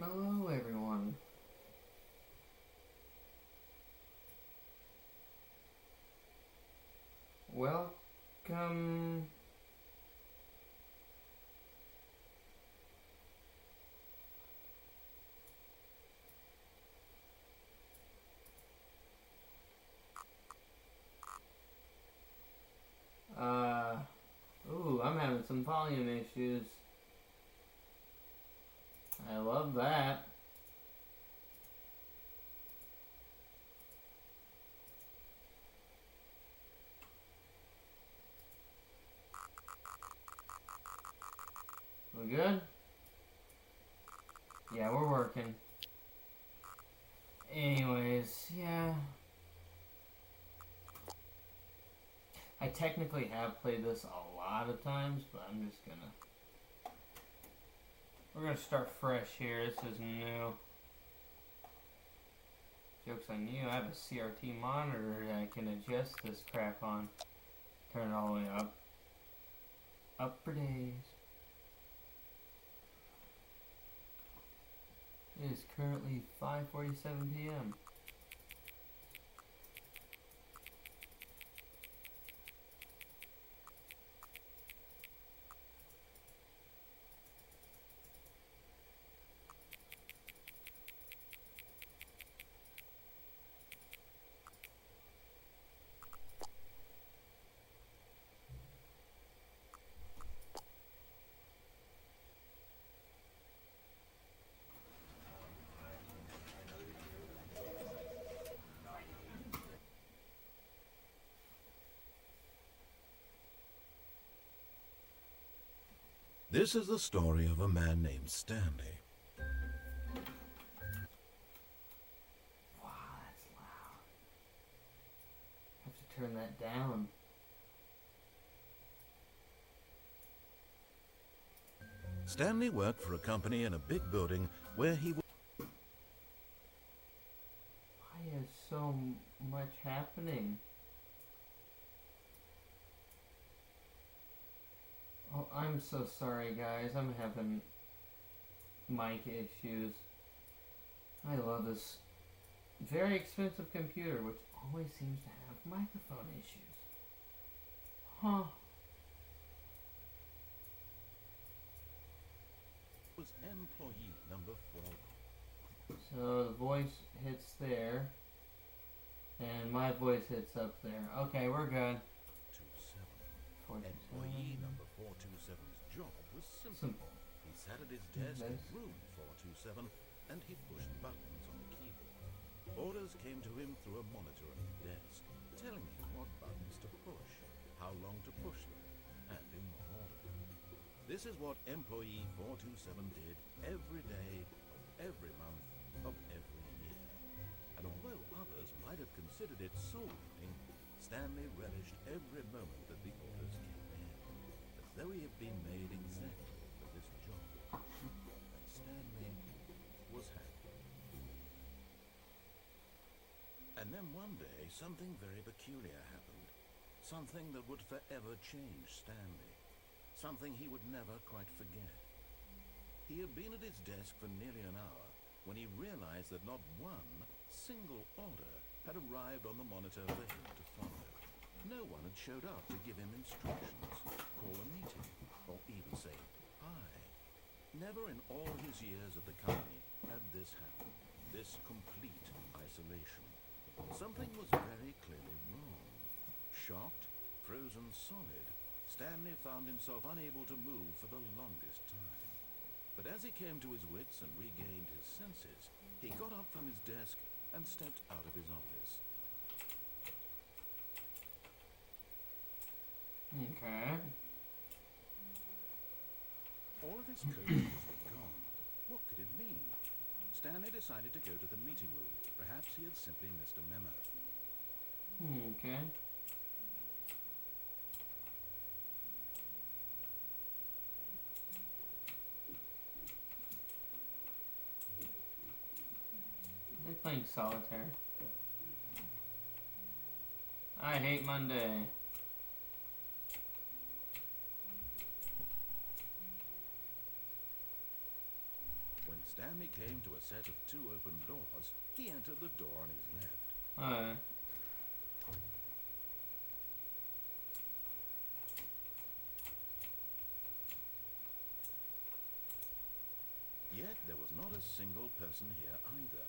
Hello, everyone. Welcome. Ooh, I'm having some volume issues. I love that. We good? Yeah, we're working. Anyways, yeah. I technically have played this a lot of times, but I'm just gonna... We're gonna start fresh here. This is new. Joke's on you, I have a CRT monitor that I can adjust this crap on. Turn it all the way up. Up for days. It is currently 5:47 p.m. This is the story of a man named Stanley. Wow, that's loud. I have to turn that down. Stanley worked for a company in a big building where he Why is so much happening? Oh, I'm so sorry, guys. I'm having mic issues. I love this very expensive computer, which always seems to have microphone issues. Huh. was employee number 4. So the voice hits there, and my voice hits up there. Okay, we're good. 27. Employee number 427's job was simple. He sat at his desk in room 427 and he pushed buttons on the keyboard. Orders came to him through a monitor on his desk, telling him what buttons to push, how long to push them, and in what order. This is what employee 427 did every day of every month of every year. And although others might have considered it soul-eating, Stanley relished every moment that the orders came in, as though he had been made exactly for this job. And Stanley was happy. And then one day, something very peculiar happened. Something that would forever change Stanley. Something he would never quite forget. He had been at his desk for nearly an hour when he realized that not one single order had arrived on the monitor for him to follow. No one had showed up to give him instructions, call a meeting, or even say hi. Never in all his years at the company had this happened, this complete isolation. Something was very clearly wrong. Shocked, frozen solid, Stanley found himself unable to move for the longest time. But as he came to his wits and regained his senses, he got up from his desk and stepped out of his office. Okay. All of his coworkers were gone. What could it mean? Stanley decided to go to the meeting room. Perhaps he had simply missed a memo. Okay. They're playing solitaire. I hate Monday. When Stanley came to a set of 2 open doors, he entered the door on his left. Yet there was not a single person here either.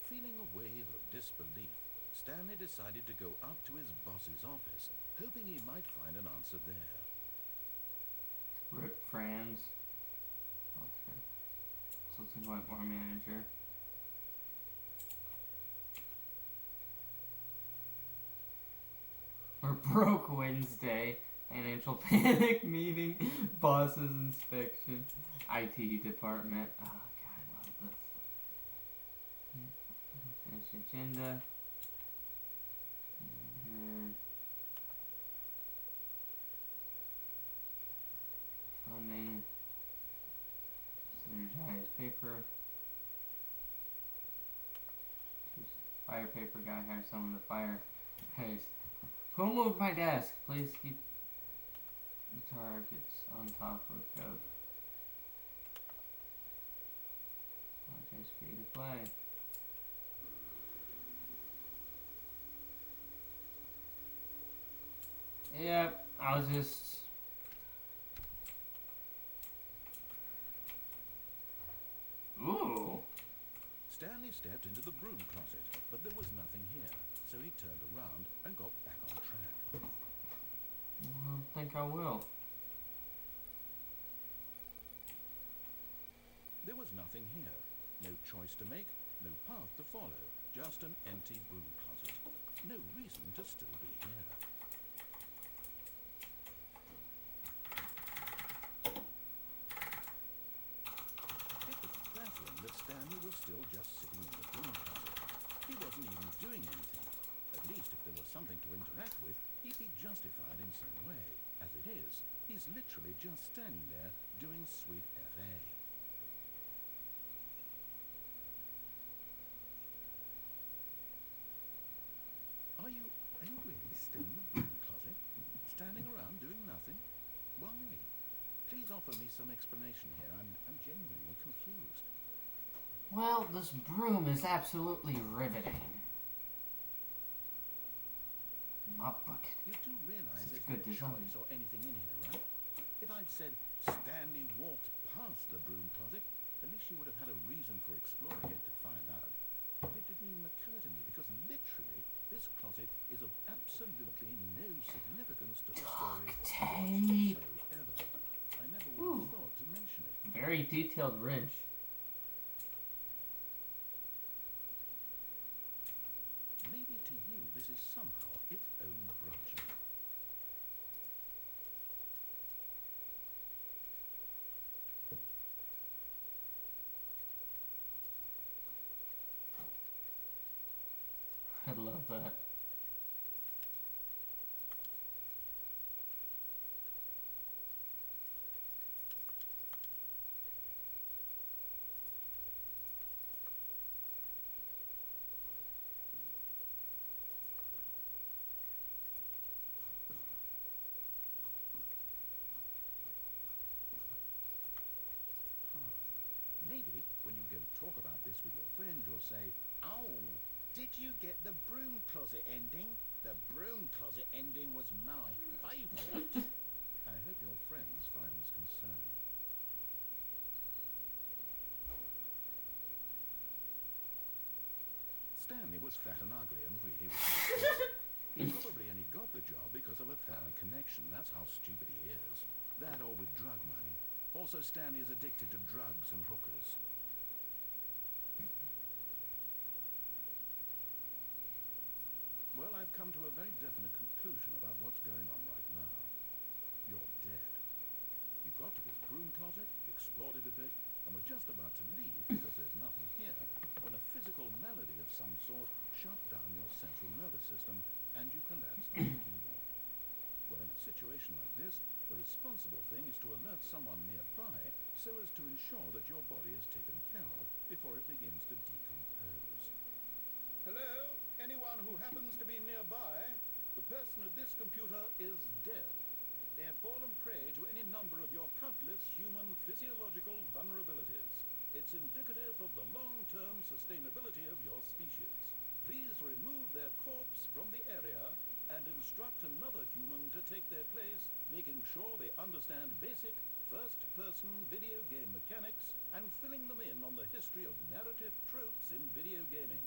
Feeling a wave of disbelief, Stanley decided to go up to his boss's office, hoping he might find an answer there. Rip Franz. Something like more manager. Or broke Wednesday. Financial panic meeting. Bosses inspection. IT department. Oh god, I love this. Finish agenda. Funding. Synergize paper. Fire paper guy hires someone to fire. Hey, who moved my desk? Please keep the targets on top of Gov. Apologize for you to play. Yeah, I was just. Ooh. Stanley stepped into the broom closet, but there was nothing here, so he turned around and got back on track. I don't think I will. There was nothing here. No choice to make, no path to follow, just an empty broom closet. No reason to still be here. It was baffling that Stanley was still just sitting in the broom closet. He wasn't even doing anything. At least if there was something to interact with, he'd be justified in some way. As it is, he's literally just standing there doing sweet FA. Are you really still in the broom closet? Standing around doing nothing? Why? Please offer me some explanation here. I'm genuinely confused. Well, this broom is absolutely riveting. Mop bucket. You do realize It's there's good no design. choice or anything in here, right? If I'd said Stanley walked past the broom closet, at least you would have had a reason for exploring it to find out. But it didn't even occur to me because literally this closet is of absolutely no significance to the story Tape. whatsoever. I never would have thought to mention it. Very detailed wrench. Maybe to you this is somehow its own branching. I love that. Maybe when you go talk about this with your friend, you'll say, "Oh, did you get the broom closet ending? The broom closet ending was my favourite." I hope your friends find this concerning. Stanley was fat and ugly and really wasn't. He probably only got the job because of a family connection. That's how stupid he is. That or with drug money. Also, Stanley is addicted to drugs and hookers. Well, I've come to a very definite conclusion about what's going on right now. You're dead. You got to this broom closet, explored it a bit, and were just about to leave because there's nothing here, when a physical malady of some sort shut down your central nervous system and you collapsed on the keyboard. Well, in a situation like this, the responsible thing is to alert someone nearby so as to ensure that your body is taken care of before it begins to decompose. Hello? Anyone who happens to be nearby? The person at this computer is dead. They have fallen prey to any number of your countless human physiological vulnerabilities. It's indicative of the long-term sustainability of your species. Please remove their corpse from the area and instruct another human to take their place, making sure they understand basic first-person video game mechanics and filling them in on the history of narrative tropes in video gaming,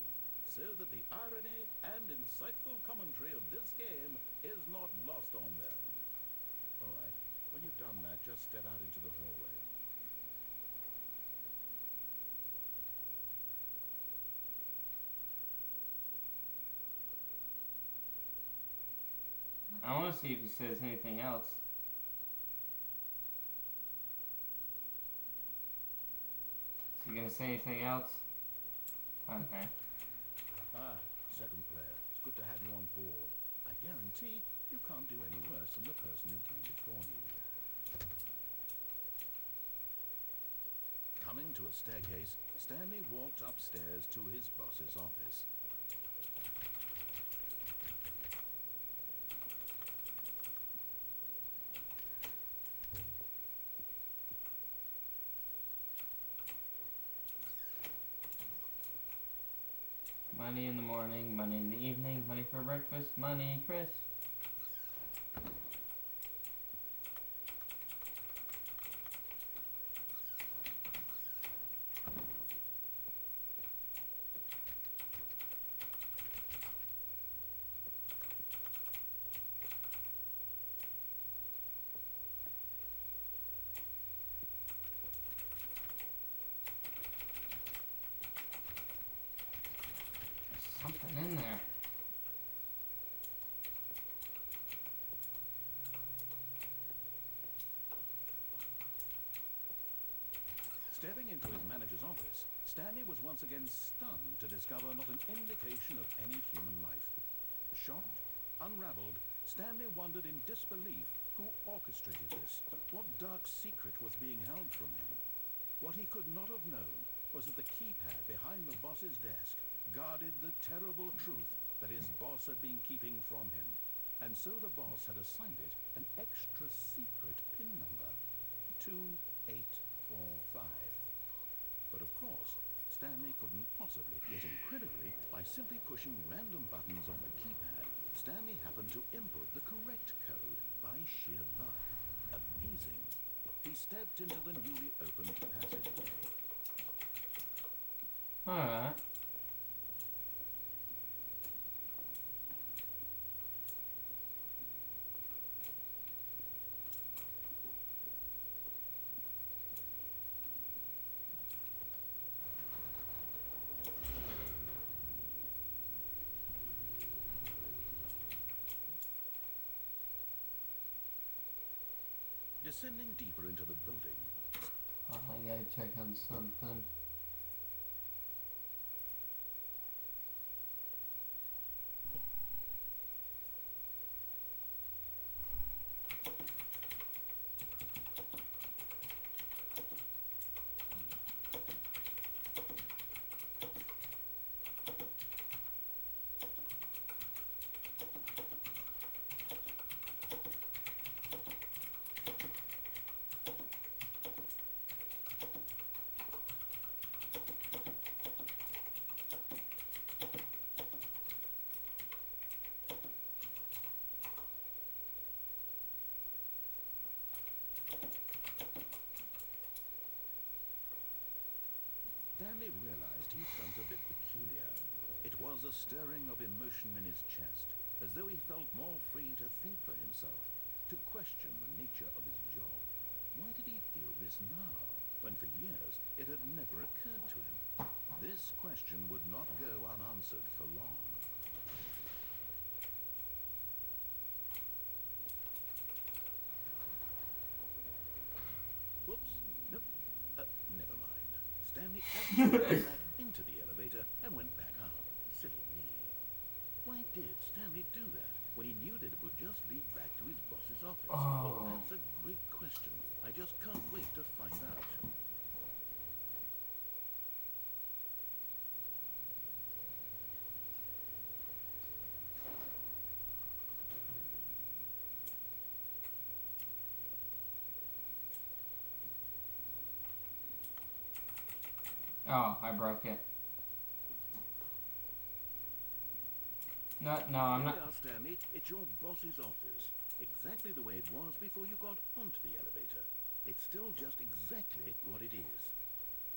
so that the irony and insightful commentary of this game is not lost on them. All right, when you've done that, just step out into the hallway. I want to see if he says anything else. Is he going to say anything else? Okay. Ah, second player. It's good to have you on board. I guarantee you can't do any worse than the person who came before you. Coming to a staircase, Stanley walked upstairs to his boss's office. Money in the morning, money in the evening, money for breakfast, money, Chris. Something in there. Stepping into his manager's office, Stanley was once again stunned to discover not an indication of any human life. Shocked, unraveled, Stanley wondered in disbelief who orchestrated this, what dark secret was being held from him. What he could not have known was that the keypad behind the boss's desk guarded the terrible truth that his boss had been keeping from him, and so the boss had assigned it an extra secret PIN number, 2845. But of course, Stanley couldn't possibly, yet incredibly, by simply pushing random buttons on the keypad, Stanley happened to input the correct code by sheer luck. Amazing. He stepped into the newly opened passageway. Alright. Descending deeper into the building, Oh, I gotta check on something. Stanley realized he felt a bit peculiar. It was a stirring of emotion in his chest, as though he felt more free to think for himself, to question the nature of his job. Why did he feel this now, when for years it had never occurred to him? This question would not go unanswered for long. Whoops. Nope. Never mind. Stanley actually went back into the elevator and went back up. Silly me. Why did Stanley do that when he knew that it would just lead back to his boss's office? Oh. Well, that's a great question. I just can't wait to find out. Oh, I broke it. No, I'm Here not. we are, Stanley. It's your boss's office. Exactly the way it was before you got onto the elevator. It's still just exactly what it is.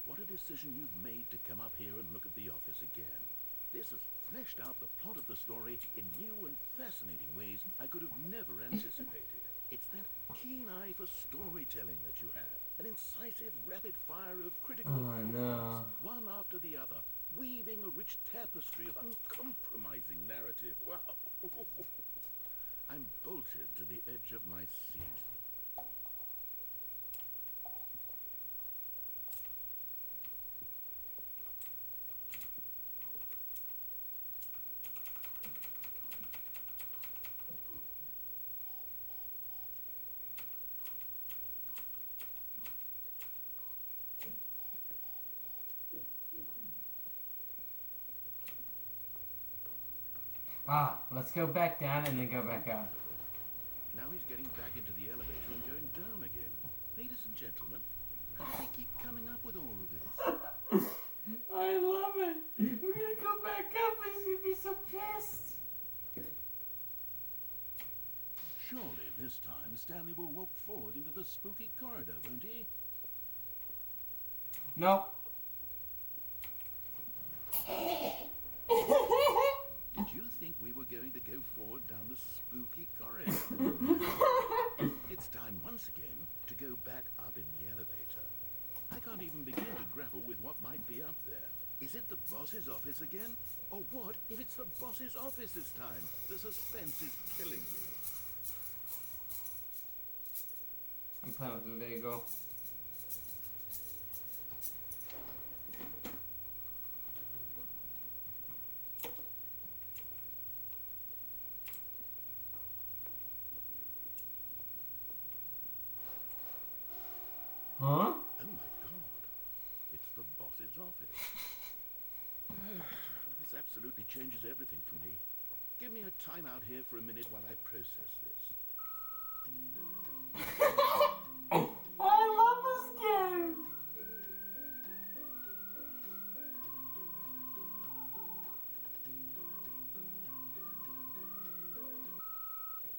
What a decision you've made to come up here and look at the office again. This has fleshed out the plot of the story in new and fascinating ways I could have never anticipated. It's that keen eye for storytelling that you have. An incisive rapid fire of critical Oh, no. one after the other, weaving a rich tapestry of uncompromising narrative. Wow. I'm bolted to the edge of my seat. Ah, let's go back down and then go back up. Now he's getting back into the elevator and going down again. Ladies and gentlemen, how do they keep coming up with all of this? I love it. We're gonna go back up. He's gonna be so pissed. Surely this time Stanley will walk forward into the spooky corridor, won't he? Nope. Did you think we were going to go forward down the spooky corridor? It's time once again to go back up in the elevator. I can't even begin to grapple with what might be up there. Is it the boss's office again? Or what if it's the boss's office this time? The suspense is killing me. I'm playing with the Lego. Huh? Oh my god. It's the boss's office. This absolutely changes everything for me. Give me a time out here for a minute while I process this. I love this game.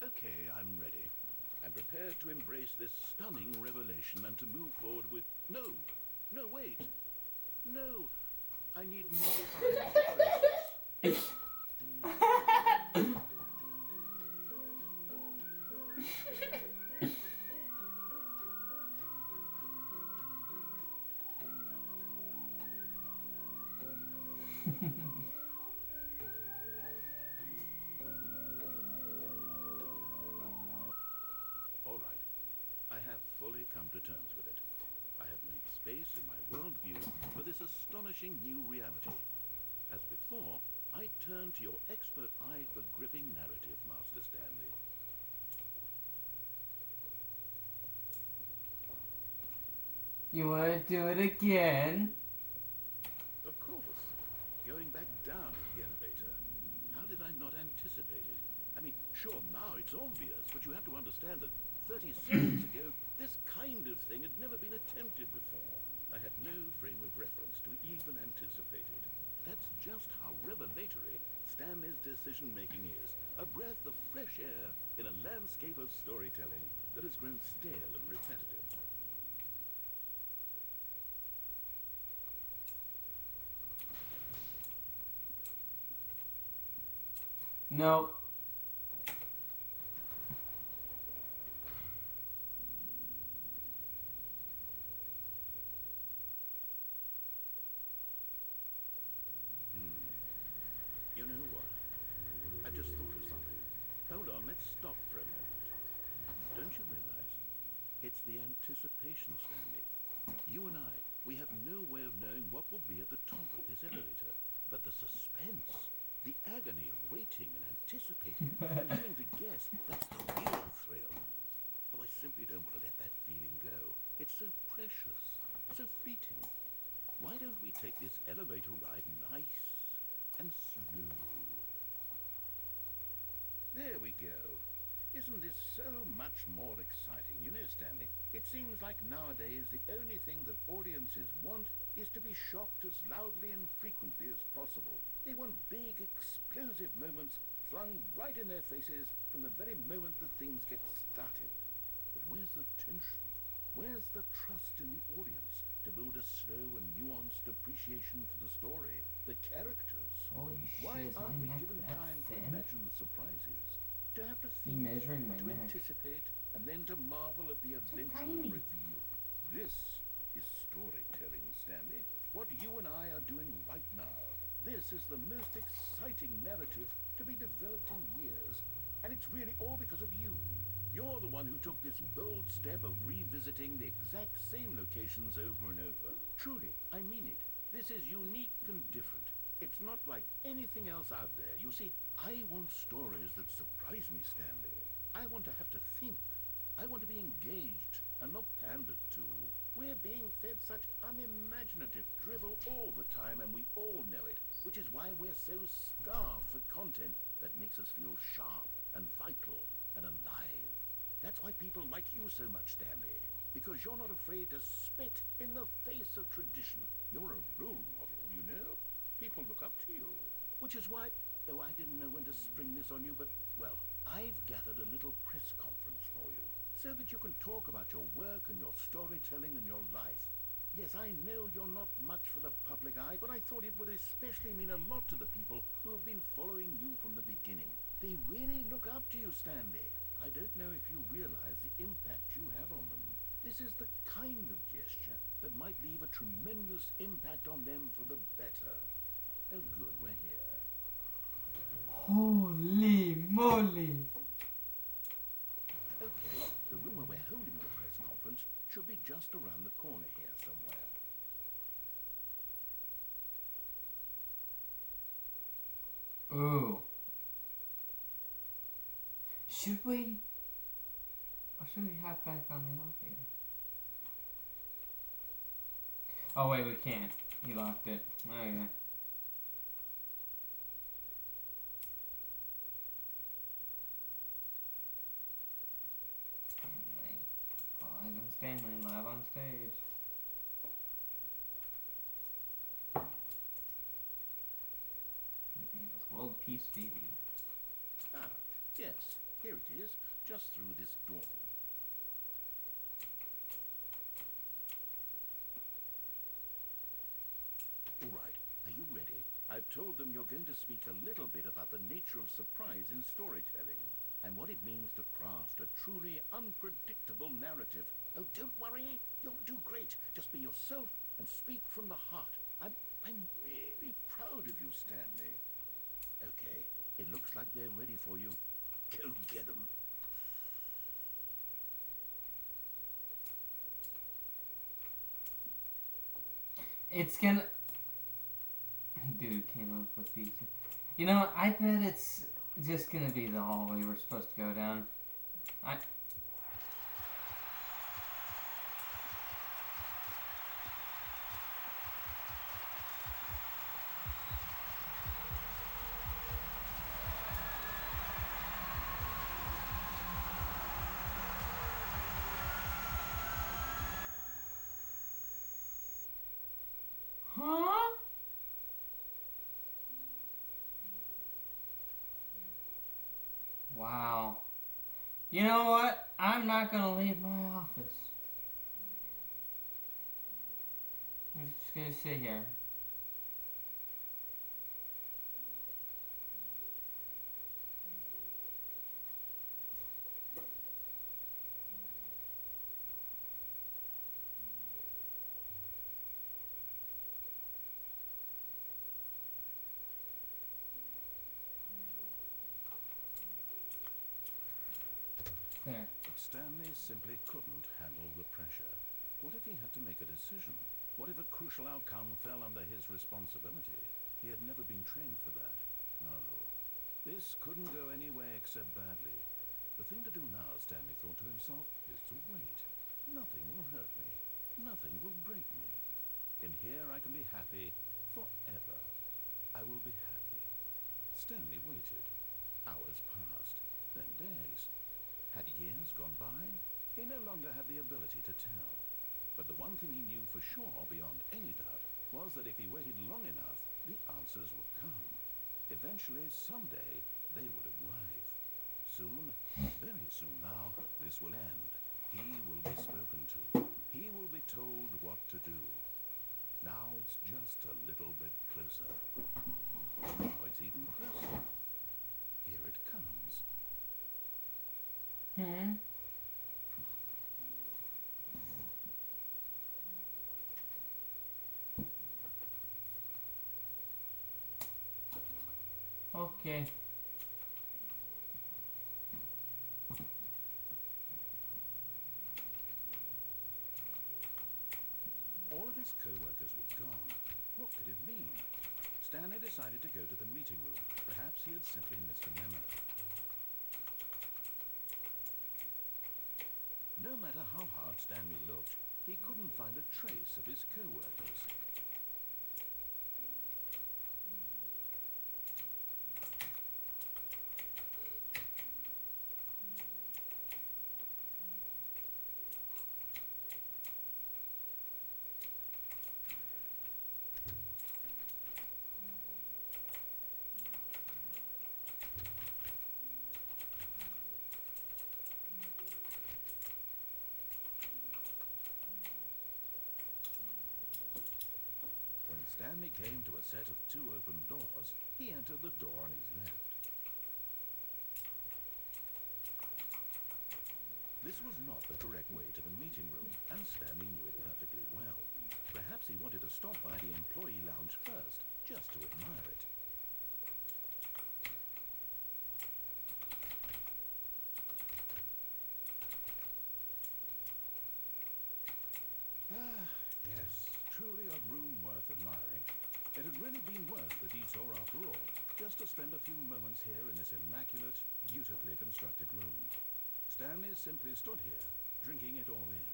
Okay, I'm ready. I'm prepared to embrace this stunning revelation and to move forward with... No! No, wait! No! I need more time to process. All right. I have fully come to terms with it. I have made space in my worldview for this astonishing new reality. As before, I turn to your expert eye for gripping narrative, Master Stanley. You wanna do it again? Of course. Going back down in the elevator. How did I not anticipate it? I mean, sure, now it's obvious, but you have to understand that 30 seconds ago, this kind of thing had never been attempted before. I had no frame of reference to even anticipate it. That's just how revelatory Stanley's decision-making is. A breath of fresh air in a landscape of storytelling that has grown stale and repetitive. Nope. You know what? I've just thought of something. Hold on, let's stop for a moment. Don't you realize? It's the anticipation, Stanley. You and I, we have no way of knowing what will be at the top of this elevator. But the suspense, the agony of waiting and anticipating and having to guess, that's the real thrill. Oh, I simply don't want to let that feeling go. It's so precious, so fleeting. Why don't we take this elevator ride nice and slow? There we go. Isn't this so much more exciting? You know, Stanley, it seems like nowadays the only thing that audiences want is to be shocked as loudly and frequently as possible. They want big, explosive moments flung right in their faces from the very moment the things get started. But where's the tension? Where's the trust in the audience to build a slow and nuanced appreciation for the story, the characters? Holy shit, Why is my aren't we neck given that time to thin? imagine the surprises? To have to You think, measuring my to neck. anticipate, and then to marvel at the eventual tiny. reveal. This is storytelling, Stanley. What you and I are doing right now. This is the most exciting narrative to be developed in years. And it's really all because of you. You're the one who took this bold step of revisiting the exact same locations over and over. Truly, I mean it. This is unique and different. It's not like anything else out there. You see, I want stories that surprise me, Stanley. I want to have to think. I want to be engaged and not pandered to. We're being fed such unimaginative drivel all the time, and we all know it, which is why we're so starved for content that makes us feel sharp and vital and alive. That's why people like you so much, Stanley, because you're not afraid to spit in the face of tradition. You're a role model, you know? People look up to you. Which is why, though I didn't know when to spring this on you, but, well, I've gathered a little press conference for you, so that you can talk about your work and your storytelling and your life. Yes, I know you're not much for the public eye, but I thought it would especially mean a lot to the people who have been following you from the beginning. They really look up to you, Stanley. I don't know if you realize the impact you have on them. This is the kind of gesture that might leave a tremendous impact on them for the better. Oh good, we're here. Holy moly! Okay, the room where we're holding the press conference should be just around the corner here somewhere. Ooh. Should we? Or should we hop back on the elevator? Oh wait, we can't. He locked it. Okay. Live and Stanley, live on stage. World Peace Baby. Ah, yes, here it is, just through this door. All right, are you ready? I've told them you're going to speak a little bit about the nature of surprise in storytelling, and what it means to craft a truly unpredictable narrative. Oh, don't worry, you'll do great. Just be yourself and speak from the heart. I'm really proud of you, Stanley. Okay, it looks like they're ready for you. Go get them. It's gonna... Dude came up with these. You know, I bet it's just gonna be the hallway we're supposed to go down. Huh? Wow. You know what? I'm not gonna leave my office. I'm just gonna sit here. There. But Stanley simply couldn't handle the pressure. What if he had to make a decision? What if a crucial outcome fell under his responsibility? He had never been trained for that. No. This couldn't go anywhere except badly. The thing to do now, Stanley thought to himself, is to wait. Nothing will hurt me. Nothing will break me. In here I can be happy forever. I will be happy. Stanley waited. Hours passed, then days. Had years gone by? He no longer had the ability to tell. But the one thing he knew for sure, beyond any doubt, was that if he waited long enough, the answers would come. Eventually, someday, they would arrive. Soon, very soon now, this will end. He will be spoken to. He will be told what to do. Now it's just a little bit closer. Now it's even closer. Here it comes. Okay. All of his co-workers were gone. What could it mean? Stanley decided to go to the meeting room. Perhaps he had simply missed a memo. No matter how hard Stanley looked, he couldn't find a trace of his co-workers. Stanley came to a set of 2 open doors. He entered the door on his left. This was not the correct way to the meeting room, and Stanley knew it perfectly well. Perhaps he wanted to stop by the employee lounge first, just to admire it. Truly a room worth admiring. It had really been worth the detour after all, just to spend a few moments here in this immaculate, beautifully constructed room. Stanley simply stood here, drinking it all in.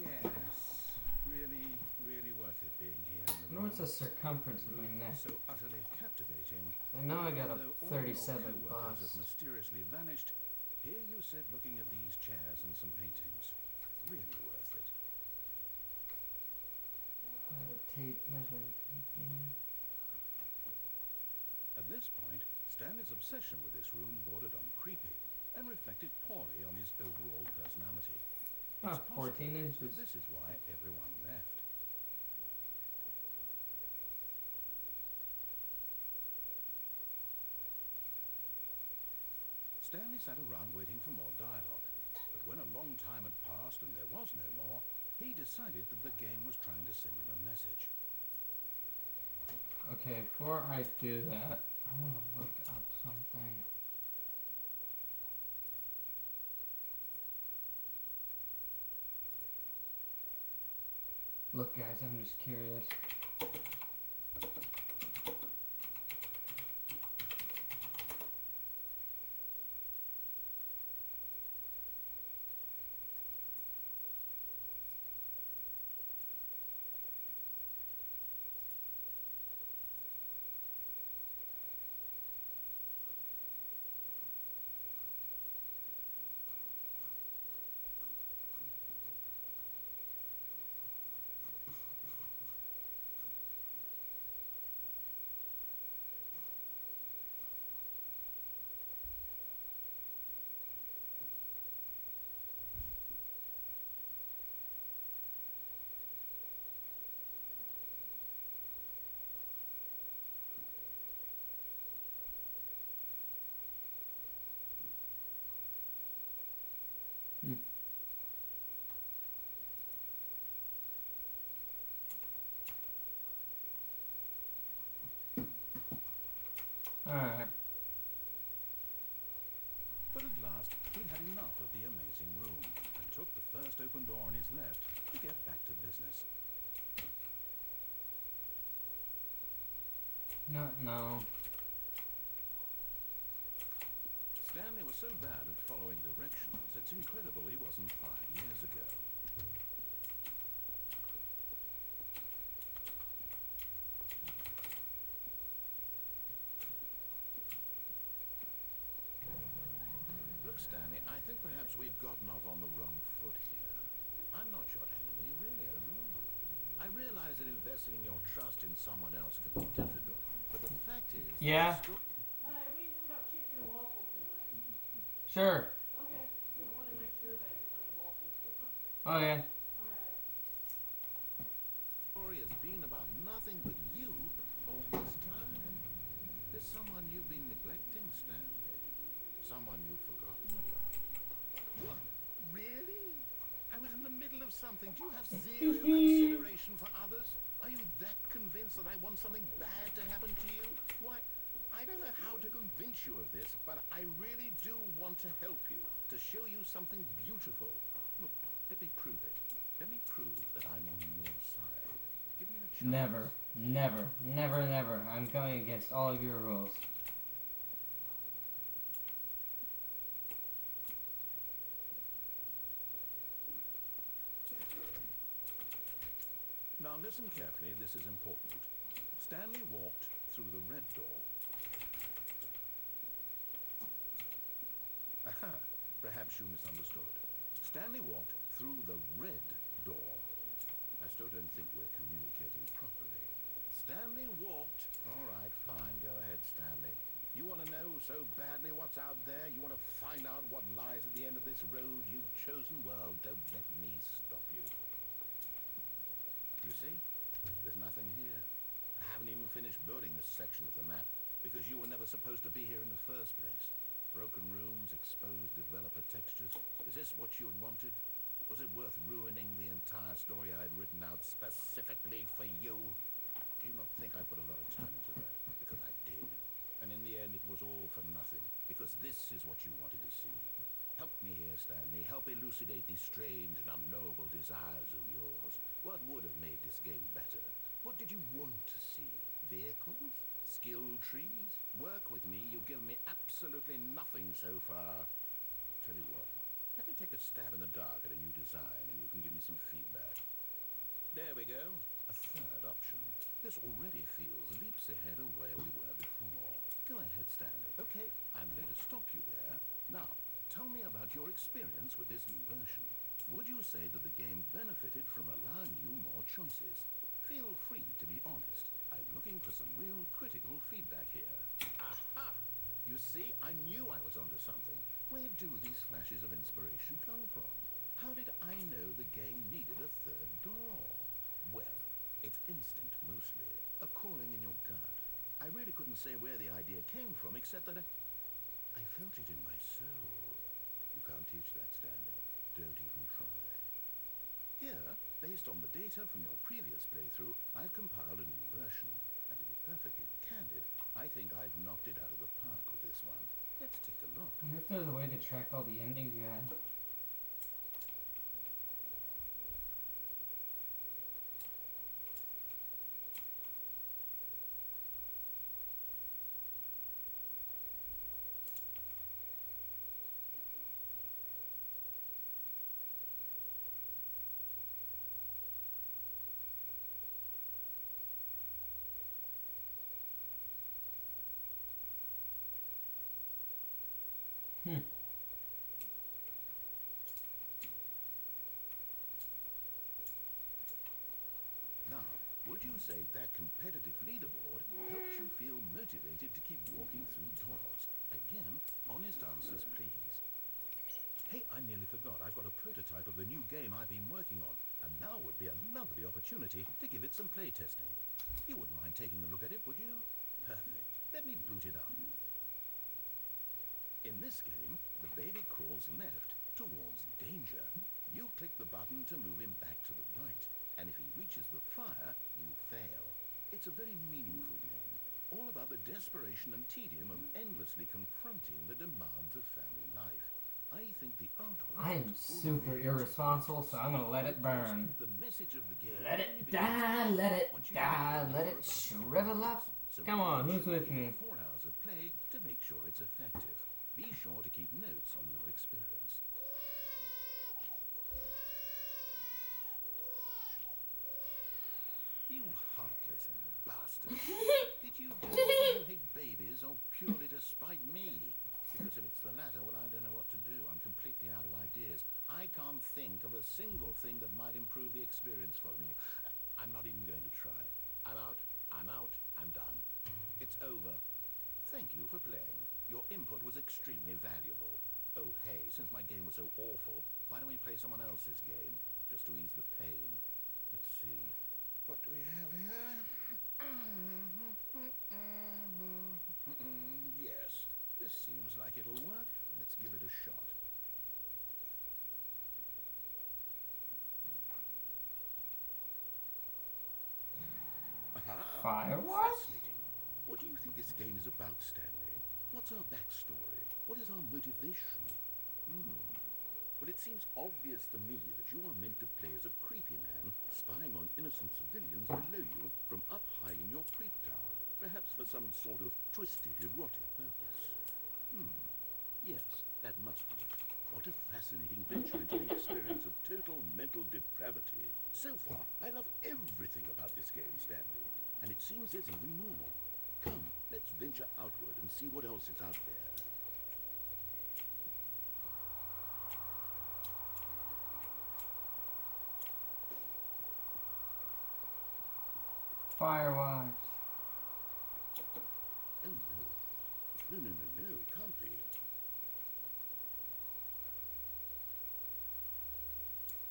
Yes, really worth it being here in the room. What's the circumference of my neck? So utterly captivating. I know I got a Although 37 all your co-workers bust. have mysteriously vanished, here you sit looking at these chairs and some paintings. Really worth it. Tape, measuring tape, yeah. At this point, Stanley's obsession with this room bordered on creepy and reflected poorly on his overall personality. It's 14 possible inches. that this is why everyone left. Stanley sat around waiting for more dialogue, but when a long time had passed and there was no more, he decided that the game was trying to send him a message. Okay, before I do that, I want to look up something. Look, guys, I'm just curious. Alright. But at last, he'd had enough of the amazing room, and took the first open door on his left to get back to business. No. Stanley was so bad at following directions, it's incredible he wasn't fired years ago. Stanley, I think perhaps we've gotten off on the wrong foot here. I'm not your enemy, really, I'm not. I realize that investing your trust in someone else can be difficult, but the fact is... Yeah. What do you think about chicken and waffles tonight? Sure. Okay. I want to make sure that you wanted waffles. Oh yeah. Alright. Story has been about nothing but you all this time. There's someone you've been neglecting, Stanley. Someone you've forgotten about. What? Really? I was in the middle of something. Do you have zero consideration for others? Are you that convinced that I want something bad to happen to you? Why, I don't know how to convince you of this, but I really do want to help you, to show you something beautiful. Look, let me prove it. Let me prove that I'm on your side. Give me a chance. Never, never, never, never. I'm going against all of your rules. Now listen carefully, this is important. Stanley walked through the red door. Aha, perhaps you misunderstood. Stanley walked through the red door. I still don't think we're communicating properly. Stanley walked... All right, fine, go ahead, Stanley. You want to know so badly what's out there? You want to find out what lies at the end of this road you've chosen? Well, don't let me stop you. You see? There's nothing here. I haven't even finished building this section of the map because you were never supposed to be here in the first place. Broken rooms, exposed developer textures. Is this what you had wanted? Was it worth ruining the entire story I had written out specifically for you? Do you not think I put a lot of time into that? Because I did. And in the end it was all for nothing. Because this is what you wanted to see. Help me here, Stanley. Help elucidate these strange and unknowable desires of yours. What would have made this game better? What did you want to see? Vehicles? Skill trees? Work with me. You've given me absolutely nothing so far. Tell you what. Let me take a stab in the dark at a new design and you can give me some feedback. There we go. A third option. This already feels leaps ahead of where we were before. Go ahead, Stanley. Okay, I'm going to stop you there. Now, tell me about your experience with this new version. Would you say that the game benefited from allowing you more choices? Feel free to be honest. I'm looking for some real critical feedback here. Aha! You see, I knew I was onto something. Where do these flashes of inspiration come from? How did I know the game needed a third door? Well, it's instinct mostly. A calling in your gut. I really couldn't say where the idea came from, except that I felt it in my soul. You can't teach that, Stanley. Don't even try. Here, based on the data from your previous playthrough, I've compiled a new version. And to be perfectly candid, I think I've knocked it out of the park with this one. Let's take a look. I wonder if there's a way to track all the endings you had. Now, would you say that competitive leaderboard helps you feel motivated to keep walking through doors? Again, honest answers, please. Hey, I nearly forgot. I've got a prototype of a new game I've been working on, and now would be a lovely opportunity to give it some playtesting. You wouldn't mind taking a look at it, would you? Perfect. Let me boot it up. In this game, the baby crawls left towards danger. You click the button to move him back to the right, and if he reaches the fire, you fail. It's a very meaningful game, all about the desperation and tedium of endlessly confronting the demands of family life. I think the artwork... I am super irresponsible, so I'm gonna let it burn. The message of the game... Let it die, let it die, let it shrivel up. Come on, who's with me? 4 hours of play to make sure it's effective. Be sure to keep notes on your experience. You heartless bastard. Did you do it because you hate babies or purely to spite me? Because if it's the latter, well, I don't know what to do. I'm completely out of ideas. I can't think of a single thing that might improve the experience for me. I'm not even going to try. I'm out. I'm done. It's over. Thank you for playing. Your input was extremely valuable. Oh, hey, since my game was so awful, why don't we play someone else's game, just to ease the pain? Let's see. What do we have here? Yes, this seems like it'll work. Let's give it a shot. Aha! Firewatch? Fascinating. What do you think this game is about, Stanley? What's our backstory? What is our motivation? Well, it seems obvious to me that you are meant to play as a creepy man spying on innocent civilians below you from up high in your creep tower, perhaps for some sort of twisted erotic purpose. Yes, that must be it. What a fascinating venture into the experience of total mental depravity. So far, I love everything about this game, Stanley, and it seems there's even more. Come, let's venture outward and see what else is out there. Firewatch. Oh, no. No, it can't be.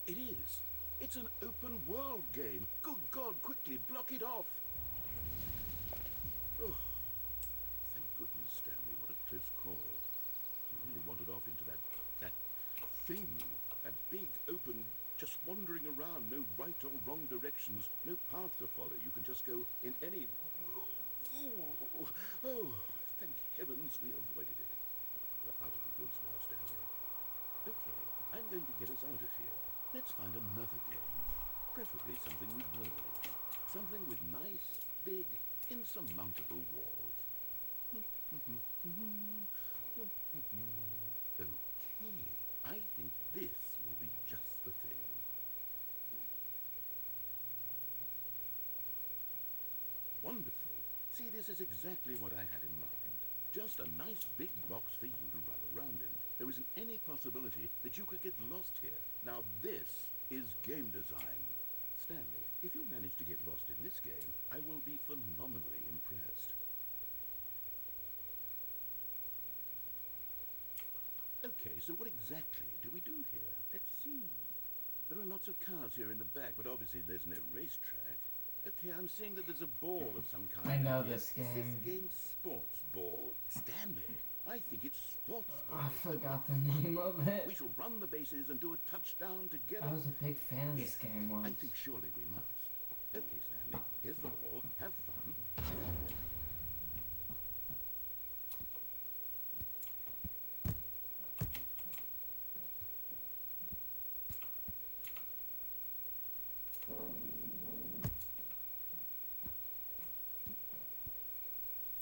It is. It's an open world game. Good God, quickly, block it off. Oh, thank goodness, Stanley. What a close call. You really wandered off into that thing. That big, open, just wandering around. No right or wrong directions. No path to follow. You can just go in any... Oh, thank heavens we avoided it. We're out of the woods now, Stanley. Okay, I'm going to get us out of here. Let's find another game. Preferably something with walls. Something with nice, big, insurmountable walls. Okay, I think this will be just the thing. Wonderful. See, this is exactly what I had in mind. Just a nice big box for you to run around in. There isn't any possibility that you could get lost here. Now this is game design. Stanley, if you manage to get lost in this game, I will be phenomenally impressed. Okay, so what exactly do we do here? Let's see. There are lots of cars here in the back, but obviously there's no racetrack. Okay, I'm seeing that there's a ball of some kind. I know here. this game. Is this game sports ball? Stanley, I think it's sports ball. I forgot the name of it. We shall run the bases and do a touchdown together. I was a big fan of this game once. I think surely we must. Okay, Stanley, here's the ball. Have fun.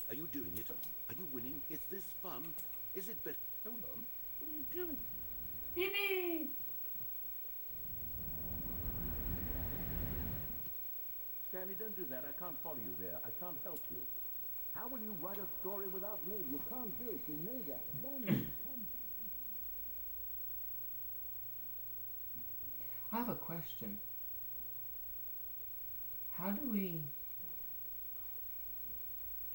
Are you doing it? Are you winning? Is this fun? Is it better? Hold on. What are you doing? Yippee! Stanley, don't do that. I can't follow you there. I can't help you. How will you write a story without me? You can't do it. You know that. Stanley, come. I have a question. How do we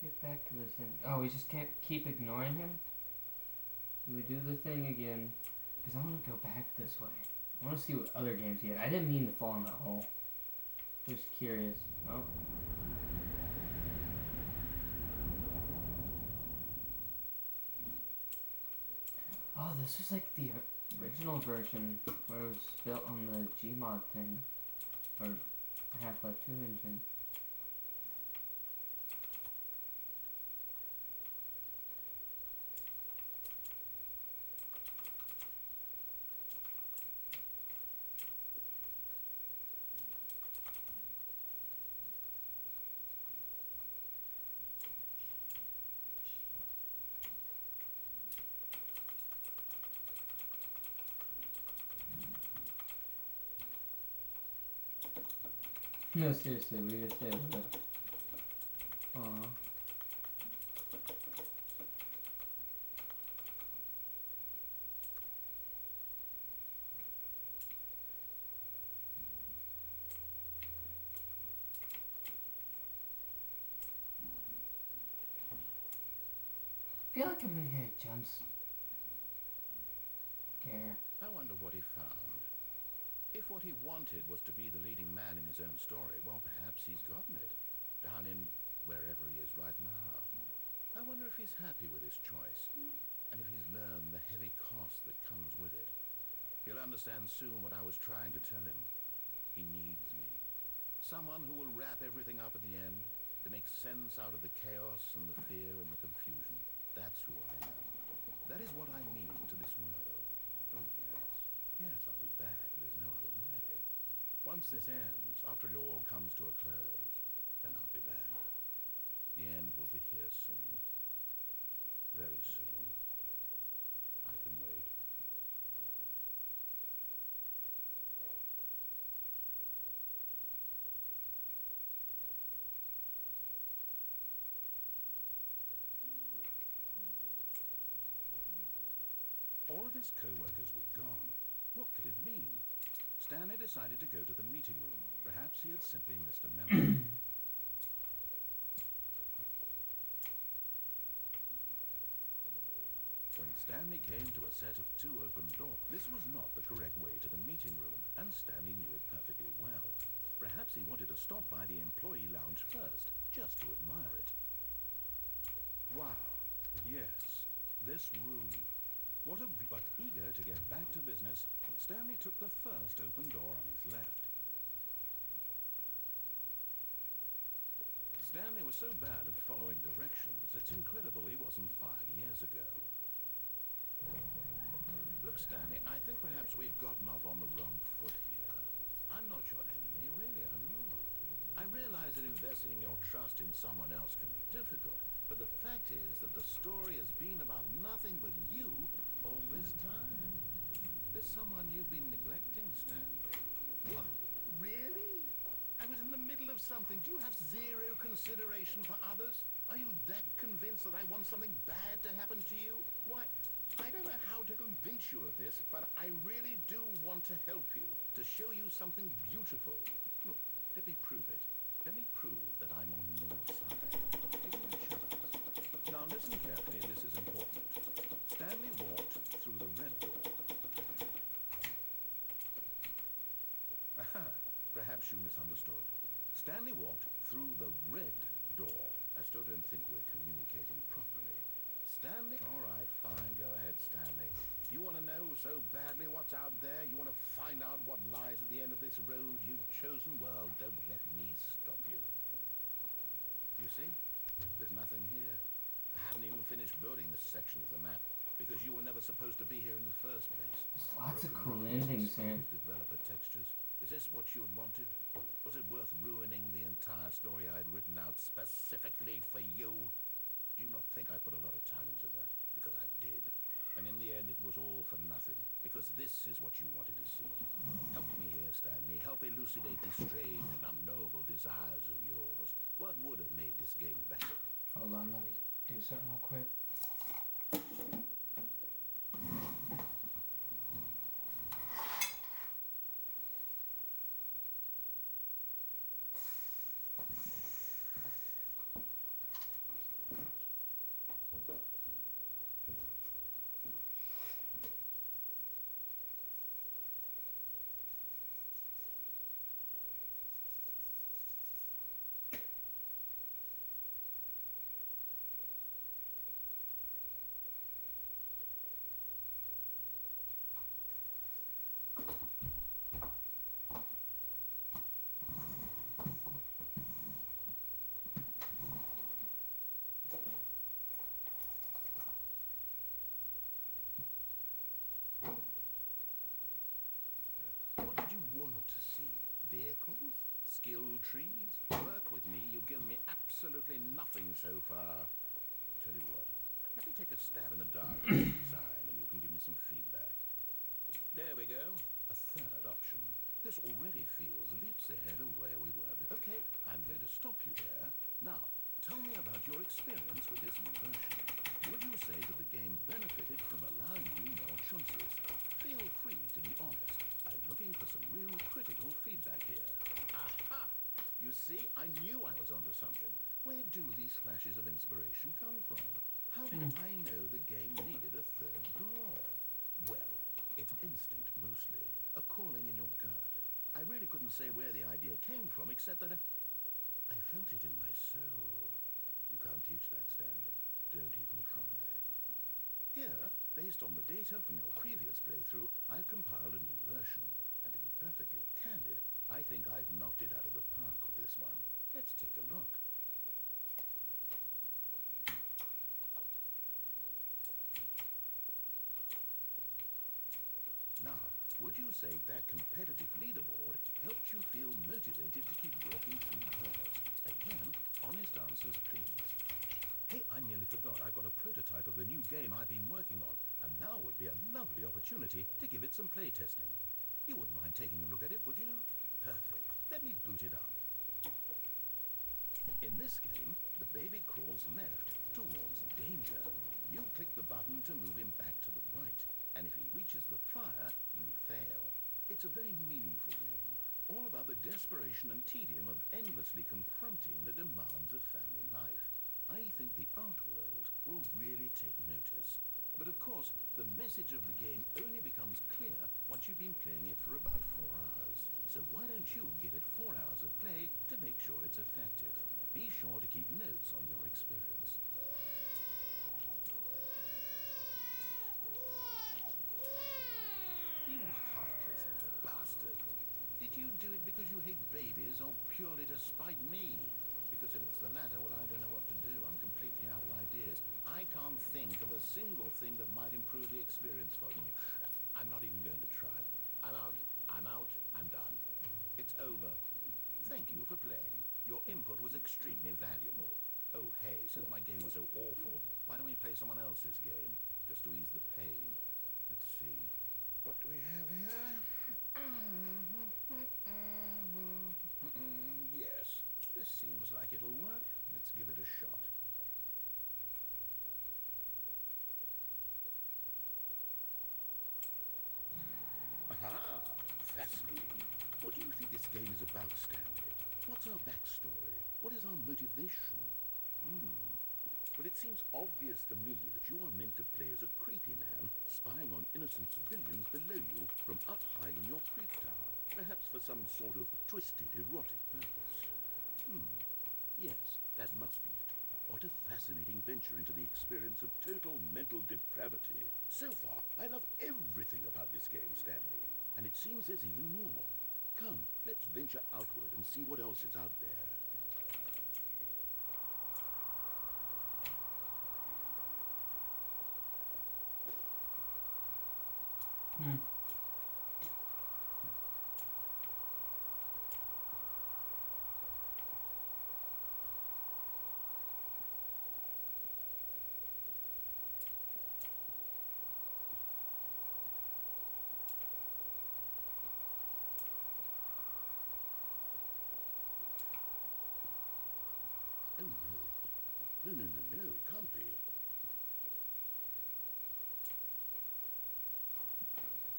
get back to this end? Oh, we just can't keep ignoring him? Do we do the thing again? Because I want to go back this way. I want to see what other games he had. I didn't mean to fall in that hole. Just curious. Oh. Oh, this was like the original version where it was built on the Gmod thing. Or Half-Life 2 engine. No, seriously, we just did it. Aw. feel like I'm gonna get a jump scare. I wonder what he found. If what he wanted was to be the leading man in his own story, well, perhaps he's gotten it. Down in wherever he is right now. I wonder if he's happy with his choice, and if he's learned the heavy cost that comes with it. He'll understand soon what I was trying to tell him. He needs me. Someone who will wrap everything up at the end, to make sense out of the chaos and the fear and the confusion. That's who I am. That is what I mean to this world. Oh, yes. Yes, I'll be back. There's no other way. Once this ends, after it all comes to a close, then I'll be back. The end will be here soon. Very soon. I can wait. All of his co-workers were gone. What could it mean? Stanley decided to go to the meeting room. Perhaps he had simply missed a memo. When Stanley came to a set of 2 open doors, this was not the correct way to the meeting room, and Stanley knew it perfectly well. Perhaps he wanted to stop by the employee lounge first, just to admire it. Wow. Yes, this room. What a... But eager to get back to business, Stanley took the first open door on his left. Stanley was so bad at following directions, it's incredible he wasn't fired years ago. Look, Stanley, I think perhaps we've gotten off on the wrong foot here. I'm not your enemy, really, I'm not. I realize that investing your trust in someone else can be difficult, but the fact is that the story has been about nothing but you all this time. There's someone you've been neglecting, Stanley. What? Really? I was in the middle of something. Do you have zero consideration for others? Are you that convinced that I want something bad to happen to you? Why, I don't know how to convince you of this, but I really do want to help you, to show you something beautiful. Look, let me prove it. Let me prove that I'm on your side. Give me a chance. Now listen carefully, this is important. Stanley walked through the red door. Aha, perhaps you misunderstood. Stanley walked through the red door. I still don't think we're communicating properly. Stanley? All right, fine, go ahead, Stanley. You want to know so badly what's out there? You want to find out what lies at the end of this road you've chosen? Well, don't let me stop you. You see? There's nothing here. I haven't even finished building this section of the map, because you were never supposed to be here in the first place. There's lots of Broken cool roads, endings here. exposed developer textures. Is this what you had wanted? Was it worth ruining the entire story I had written out specifically for you? Do you not think I put a lot of time into that? Because I did. And in the end, it was all for nothing. Because this is what you wanted to see. Help me here, Stanley. Help elucidate these strange and unknowable desires of yours. What would have made this game better? Hold on, let me do something real quick. What did you want to see? Vehicles? Skill trees? Work with me. You've given me absolutely nothing so far. Tell you what, let me take a stab in the dark at the design and you can give me some feedback. There we go. A third option. This already feels leaps ahead of where we were before. Okay, I'm going to stop you there. Now, tell me about your experience with this new version. Would you say that the game benefited from allowing you more choices? Feel free to be honest. I'm looking for some real critical feedback here. Aha! You see, I knew I was onto something. Where do these flashes of inspiration come from? How did I know the game needed a third door? Well, it's instinct mostly, a calling in your gut. I really couldn't say where the idea came from, except that I felt it in my soul. You can't teach that, Stanley. Don't even try. Here, based on the data from your previous playthrough, I've compiled a new version. And to be perfectly candid, I think I've knocked it out of the park with this one. Let's take a look. Now, would you say that competitive leaderboard helped you feel motivated to keep walking through doors? Again, honest answers, please. Hey, I nearly forgot. I've got a prototype of a new game I've been working on, and now would be a lovely opportunity to give it some play testing. You wouldn't mind taking a look at it, would you? Perfect. Let me boot it up. In this game, the baby crawls left towards danger. You click the button to move him back to the right, and if he reaches the fire, you fail. It's a very meaningful game, all about the desperation and tedium of endlessly confronting the demands of family life. I think the art world will really take notice. But of course, the message of the game only becomes clear once you've been playing it for about 4 hours. So why don't you give it 4 hours of play to make sure it's effective? Be sure to keep notes on your experience. You heartless bastard. Did you do it because you hate babies or purely to spite me? Because if it's the latter, well, I don't know what to do. I'm completely out of ideas. I can't think of a single thing that might improve the experience for me. I'm not even going to try. I'm out, I'm done. It's over. Thank you for playing. Your input was extremely valuable. Oh, hey, since my game was so awful, why don't we play someone else's game, just to ease the pain? Let's see. What do we have here? Yes. This seems like it'll work. Let's give it a shot. Aha! Fascinating. What do you think this game is about, Stanley? What's our backstory? What is our motivation? Well, it seems obvious to me that you are meant to play as a creepy man spying on innocent civilians below you from up high in your creep tower, perhaps for some sort of twisted erotic purpose. Yes, that must be it. What a fascinating venture into the experience of total mental depravity. So far, I love everything about this game, Stanley. And it seems there's even more. Come, let's venture outward and see what else is out there. Oh, no. No, it can't be.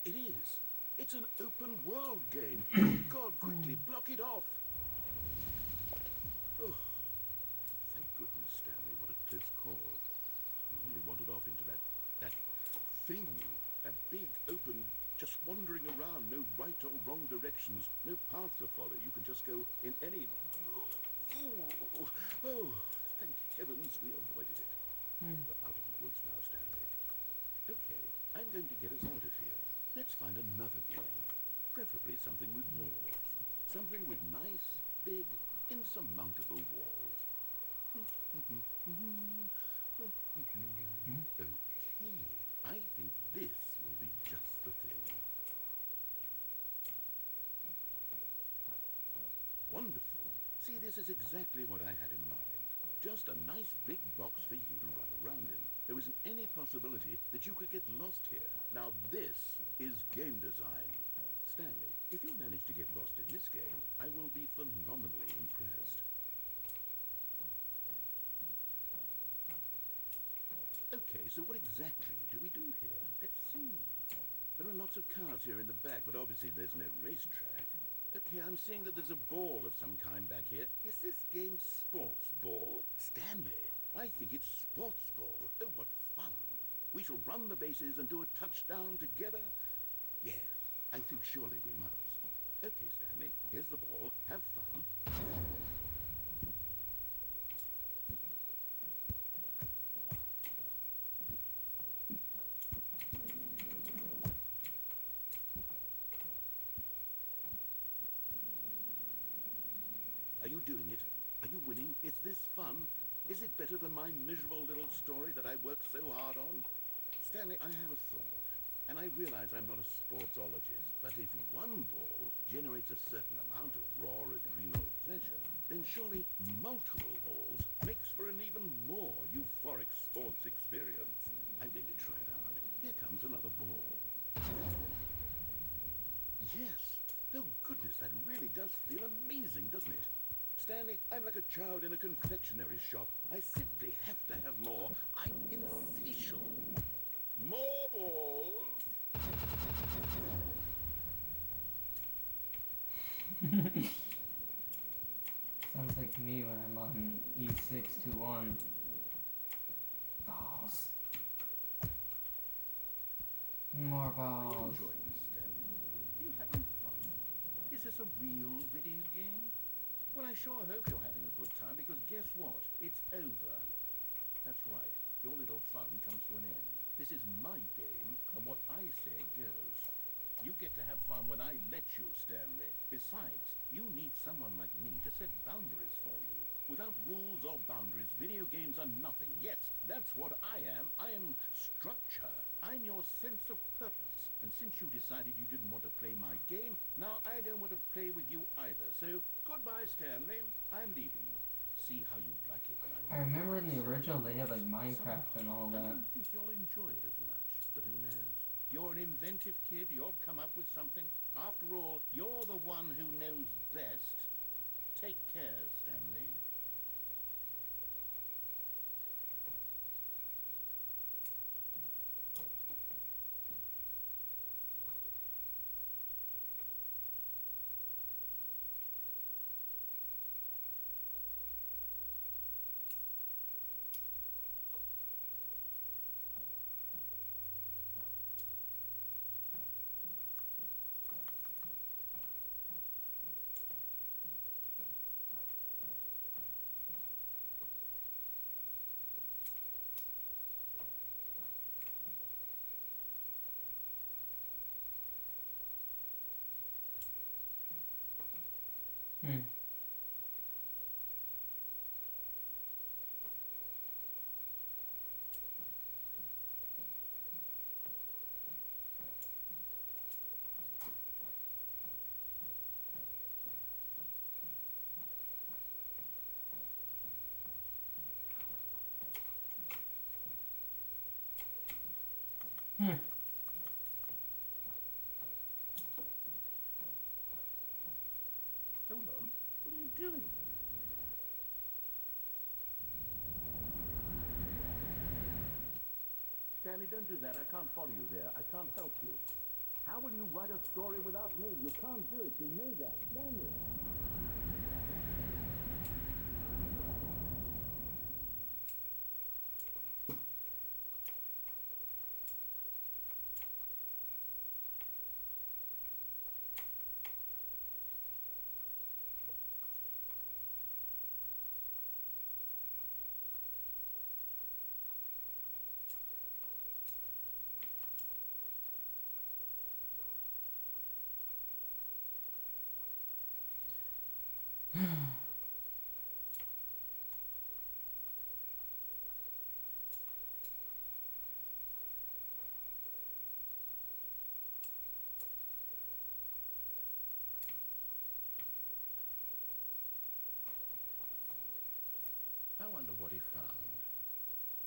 It is. It's an open world game. Oh, God, quickly, block it off. Oh, thank goodness, Stanley. What a close call. You really wandered off into that thing. That big, open, just wandering around. No right or wrong directions. No path to follow. You can just go in any... Oh, thank heavens we avoided it. We're out of the woods now, Stanley. Okay, I'm going to get us out of here. Let's find another game. Preferably something with walls. Something with nice, big, insurmountable walls. Okay, I think this will be just the thing. Wonderful. See, this is exactly what I had in mind. Just a nice big box for you to run around in. There isn't any possibility that you could get lost here. Now this is game design. Stanley, if you manage to get lost in this game, I will be phenomenally impressed. Okay, so what exactly do we do here? Let's see. There are lots of cars here in the back, but obviously there's no racetrack. Okay, I'm seeing that there's a ball of some kind back here. Is this game sports ball? Stanley, I think it's sports ball. Oh, what fun. We shall run the bases and do a touchdown together. Yes, I think surely we must. Okay, Stanley, here's the ball. Have fun. Are you doing it? Are you winning? Is this fun? Is it better than my miserable little story that I worked so hard on? Stanley, I have a thought. And I realize I'm not a sportsologist, but if one ball generates a certain amount of raw adrenal pleasure, then surely multiple balls makes for an even more euphoric sports experience. I'm going to try it out. Here comes another ball. Yes! Oh goodness, that really does feel amazing, doesn't it? Stanley, I'm like a child in a confectionery shop. I simply have to have more. I'm insatiable. More balls! Sounds like me when I'm on E6 to 1. Balls. More Are you balls. enjoying this, Stanley? Are you having fun? Is this a real video game? Well, I sure hope you're having a good time, because guess what? It's over. That's right. Your little fun comes to an end. This is my game, and what I say goes. You get to have fun when I let you, Stanley. Besides, you need someone like me to set boundaries for you. Without rules or boundaries, video games are nothing. Yes, that's what I am. I am structure. I'm your sense of purpose. And since you decided you didn't want to play my game, now I don't want to play with you either. So, goodbye, Stanley. I'm leaving. See how you like it when I'm... I remember in the original they had like Minecraft and all I that. don't think you'll enjoy it as much, but who knows? You're an inventive kid. You'll come up with something. After all, you're the one who knows best. Take care, Stanley. Hmm. Hmm. Hold on. What are you doing? Stanley, don't do that. I can't follow you there. I can't help you. How will you write a story without me? You can't do it. You know that. Stanley. I wonder what he found.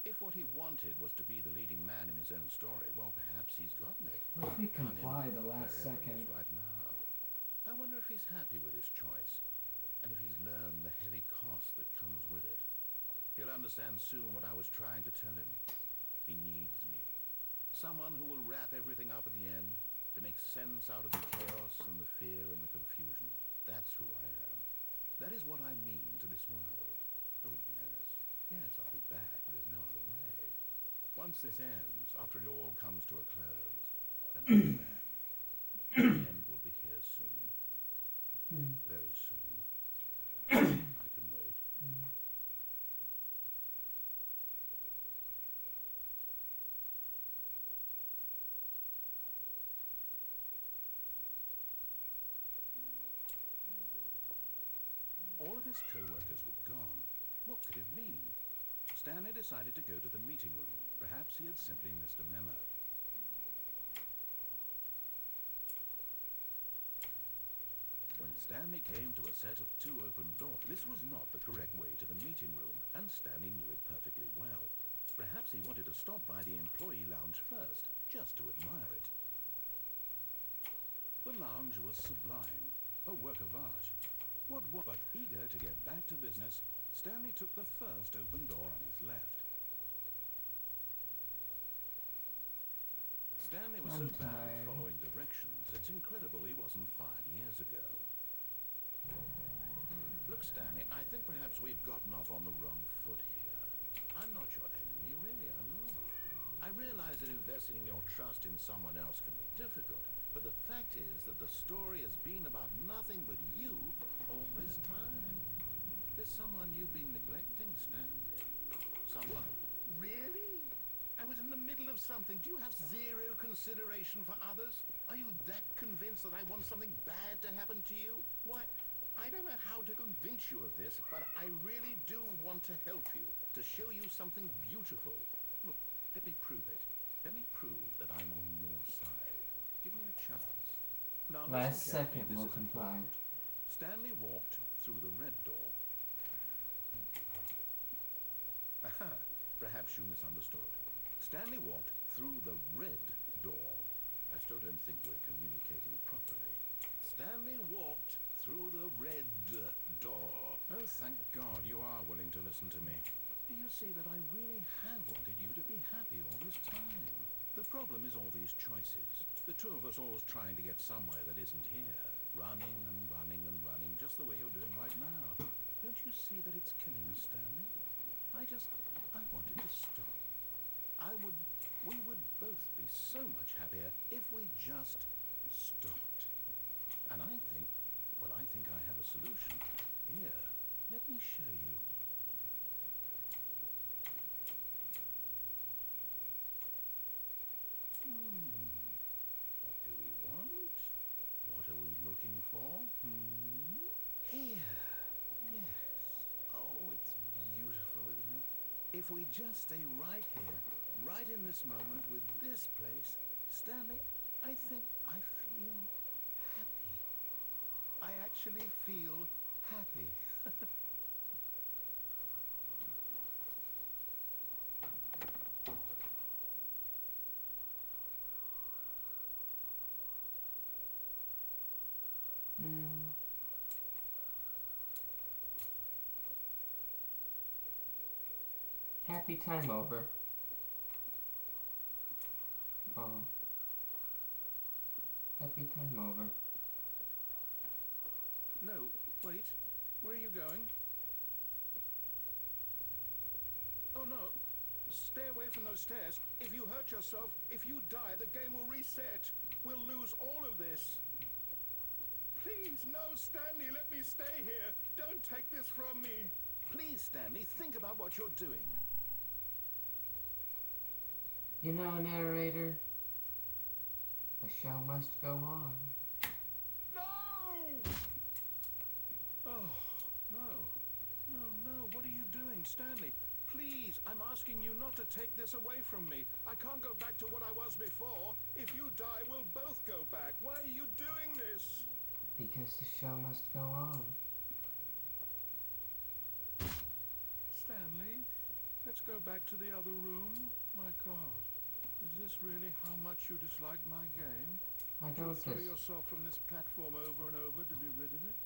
If what he wanted was to be the leading man in his own story, well, perhaps he's gotten it. What if we Gone in comply the last wherever he second? is right now. I wonder if he's happy with his choice, and if he's learned the heavy cost that comes with it. He'll understand soon what I was trying to tell him. He needs me. Someone who will wrap everything up at the end, to make sense out of the chaos and the fear and the confusion. That's who I am. That is what I mean to this world. Oh, yes. Yes, I'll be back, but there's no other way. Once this ends, after it all comes to a close, then I'll be back. The end will be here soon. Very soon. I can wait. All of his co-workers were gone. What could it mean? Stanley decided to go to the meeting room. Perhaps he had simply missed a memo. When Stanley came to a set of 2 open doors, this was not the correct way to the meeting room, and Stanley knew it perfectly well. Perhaps he wanted to stop by the employee lounge first, just to admire it. The lounge was sublime, a work of art. But eager to get back to business, Stanley took the first open door on his left. Stanley was so bad at following directions, it's incredible he wasn't fired years ago. Look, Stanley, I think perhaps we've gotten off on the wrong foot here. I'm not your enemy, really, I'm not. I realize that investing your trust in someone else can be difficult, but the fact is that the story has been about nothing but you all this time. There's someone you've been neglecting, Stanley. Someone? Really? I was in the middle of something. Do you have zero consideration for others? Are you that convinced that I want something bad to happen to you? Why, I don't know how to convince you of this, but I really do want to help you, to show you something beautiful. Look, let me prove it. Let me prove that I'm on your side. Give me a chance. Now, Last listen carefully, second this will is comply. important. Stanley walked through the red door. Aha, perhaps you misunderstood. Stanley walked through the red door. I still don't think we're communicating properly. Stanley walked through the red door. Oh, thank God you are willing to listen to me. Do you see that I really have wanted you to be happy all this time? The problem is all these choices. The two of us always trying to get somewhere that isn't here. Running and running and running, just the way you're doing right now. Don't you see that it's killing us, Stanley? I wanted to stop. We would both be so much happier if we just stopped. And I think I have a solution. Here, let me show you. What do we want? What are we looking for? Here. Yes. Oh, it's beautiful, isn't it? If we just stay right here, right in this moment with this place, Stanley, I think I feel happy. I actually feel happy. Happy time over. Oh. Happy time over. No, wait. Where are you going? Oh no. Stay away from those stairs. If you hurt yourself, if you die, the game will reset. We'll lose all of this. Please, no, Stanley, let me stay here. Don't take this from me. Please, Stanley, think about what you're doing. You know, narrator, the show must go on. No! Oh, no. No, what are you doing, Stanley? Please, I'm asking you not to take this away from me. I can't go back to what I was before. If you die, we'll both go back. Why are you doing this? Because the show must go on. Stanley, let's go back to the other room. My God, is this really how much you dislike my game? I don't You throw yourself from this platform over and over to be rid of it?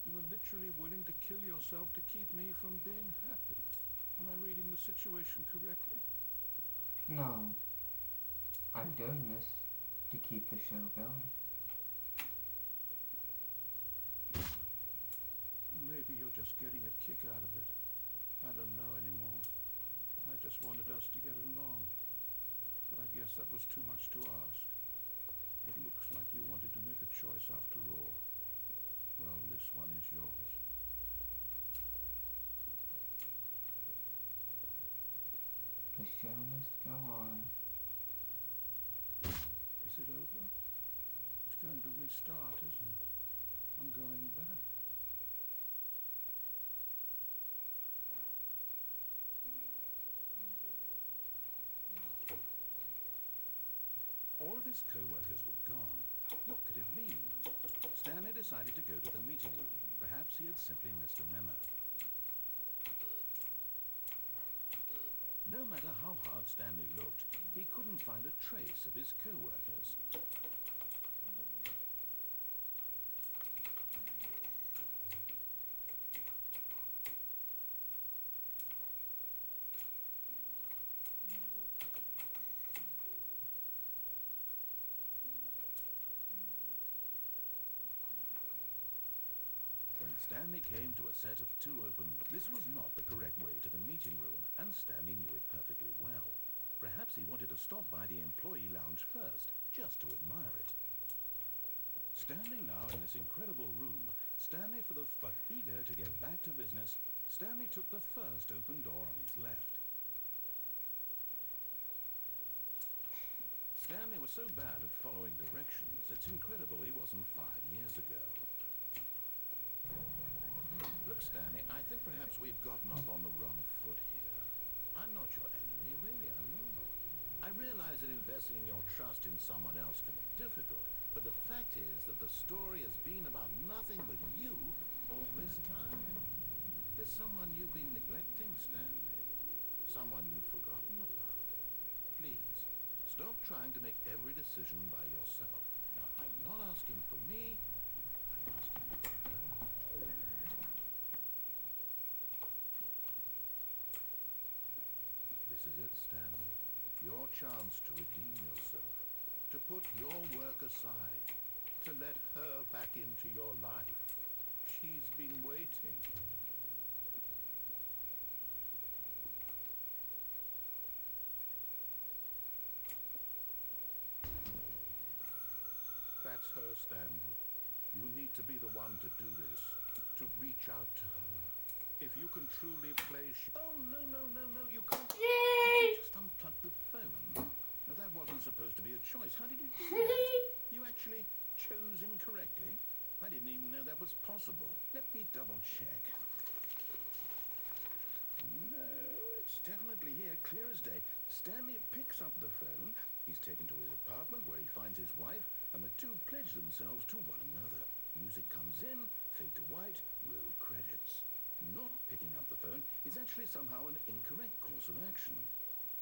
You were literally willing to kill yourself to keep me from being happy. Am I reading the situation correctly? No. I'm doing this to keep the show going. Maybe you're just getting a kick out of it. I don't know anymore. I just wanted us to get along. But I guess that was too much to ask. It looks like you wanted to make a choice after all. Well, this one is yours. The show must go on. Is it over? It's going to restart, isn't it? I'm going back. All of his co-workers were gone. What could it mean? Stanley decided to go to the meeting room. Perhaps he had simply missed a memo. No matter how hard Stanley looked, he couldn't find a trace of his co-workers. When Stanley came to a set of two open... This was not the correct way to the meeting room, and Stanley knew it perfectly well. Perhaps he wanted to stop by the employee lounge first, just to admire it. Standing now in this incredible room, but eager to get back to business, Stanley took the first open door on his left. Stanley was so bad at following directions, it's incredible he wasn't 5 years ago. Look, Stanley, I think perhaps we've gotten off on the wrong foot here. I'm not your enemy, really, I'm not. I realize that investing your trust in someone else can be difficult, but the fact is that the story has been about nothing but you all this time. There's someone you've been neglecting, Stanley. Someone you've forgotten about. Please, stop trying to make every decision by yourself. Now, I'm not asking for me, I'm asking for her. This is it, Stanley. Your chance to redeem yourself. To put your work aside. To let her back into your life. She's been waiting. That's her, Stanley. You need to be the one to do this. To reach out to her. If you can truly play Oh, no, you can't. Yay! You just unplugged the phone. Now, that wasn't supposed to be a choice. How did you do that? You actually chose incorrectly? I didn't even know that was possible. Let me double check. No, it's definitely here, clear as day. Stanley picks up the phone. He's taken to his apartment where he finds his wife, and the two pledge themselves to one another. Music comes in, fade to white, roll credits. Not picking up the phone is actually somehow an incorrect course of action.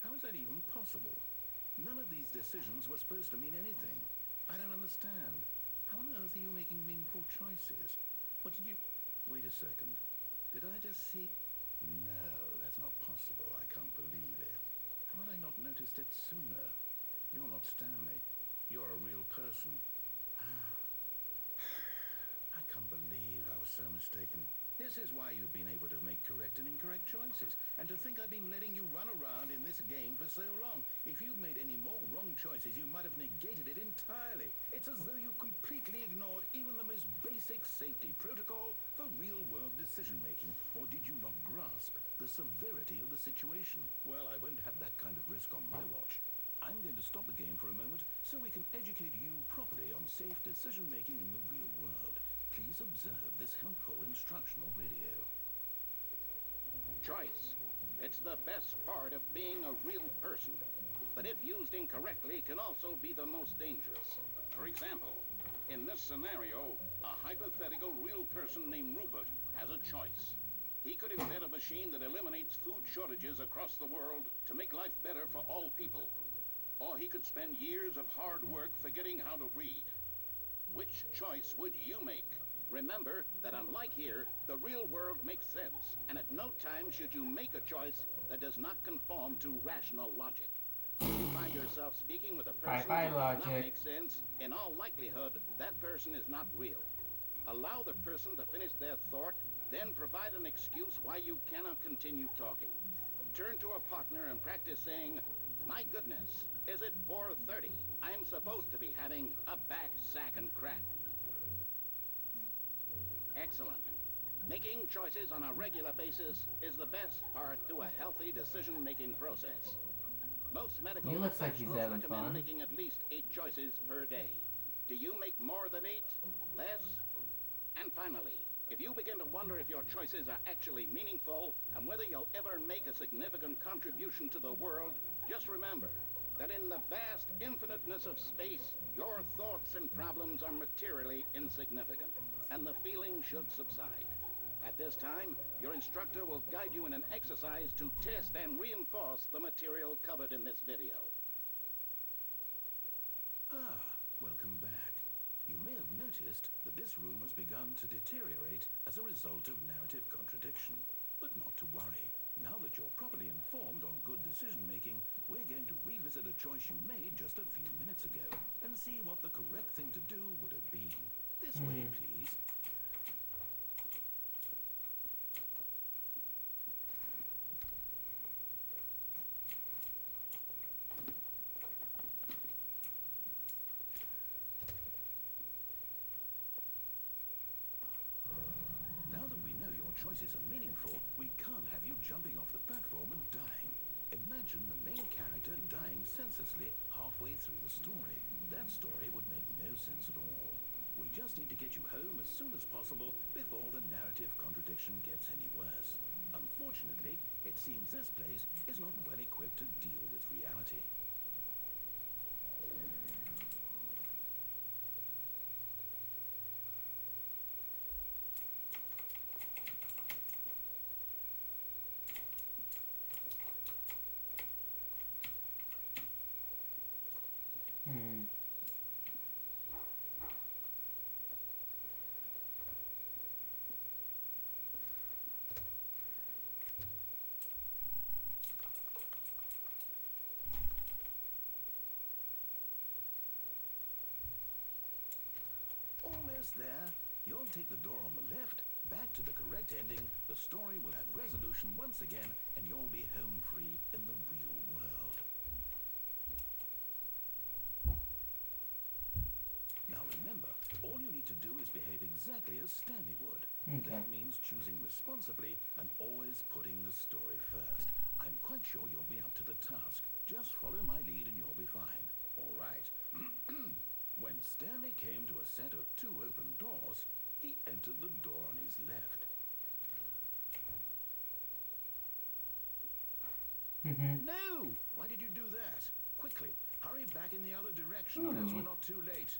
How is that even possible? None of these decisions were supposed to mean anything. I don't understand. How on earth are you making meaningful choices? What did you... Wait a second. Did I just see... No, that's not possible. I can't believe it. How had I not noticed it sooner? You're not Stanley. You're a real person. I can't believe I was so mistaken. This is why you've been able to make correct and incorrect choices. And to think I've been letting you run around in this game for so long. If you'd made any more wrong choices, you might have negated it entirely. It's as though you completely ignored even the most basic safety protocol for real-world decision-making. Or did you not grasp the severity of the situation? Well, I won't have that kind of risk on my watch. I'm going to stop the game for a moment so we can educate you properly on safe decision-making in the real world. Please observe this helpful instructional video. Choice. It's the best part of being a real person. But if used incorrectly, can also be the most dangerous. For example, in this scenario, a hypothetical real person named Rupert has a choice. He could invent a machine that eliminates food shortages across the world to make life better for all people. Or he could spend years of hard work forgetting how to read. Which choice would you make? Remember that unlike here, the real world makes sense, and at no time should you make a choice that does not conform to rational logic. If you find yourself speaking with a person Bye-bye, who does not logic. make sense, in all likelihood, that person is not real. Allow the person to finish their thought, Then provide an excuse why you cannot continue talking. Turn to a partner and practice saying, "My goodness, is it 4:30? I'm supposed to be having a back, sack, and crack." Excellent. Making choices on a regular basis is the best part to a healthy decision-making process. Most medical He looks like he's professionals having recommend fun. making at least 8 choices per day. Do you make more than 8? Less? And finally, if you begin to wonder if your choices are actually meaningful and whether you'll ever make a significant contribution to the world, just remember that in the vast infiniteness of space, your thoughts and problems are materially insignificant, and the feeling should subside. At this time, your instructor will guide you in an exercise to test and reinforce the material covered in this video. Ah, welcome back. You may have noticed that this room has begun to deteriorate as a result of narrative contradiction. But not to worry. Now that you're properly informed on good decision-making, we're going to revisit a choice you made just a few minutes ago and see what the correct thing to do would have been. This way, please. Now that we know your choices are meaningful, we can't have you jumping off the platform and dying. Imagine the main character dying senselessly halfway through the story. That story would make no sense at all. We just need to get you home as soon as possible before the narrative contradiction gets any worse. Unfortunately, it seems this place is not well equipped to deal with reality. Almost there. You'll take the door on the left, back to the correct ending, the story will have resolution once again, and you'll be home free in the real world. Now remember, all you need to do is behave exactly as Stanley would. Okay. That means choosing responsibly and always putting the story first. I'm quite sure you'll be up to the task. Just follow my lead and you'll be fine. All right. When Stanley came to a set of 2 open doors, he entered the door on his left. No! Why did you do that? Quickly, hurry back in the other direction, as we're not too late.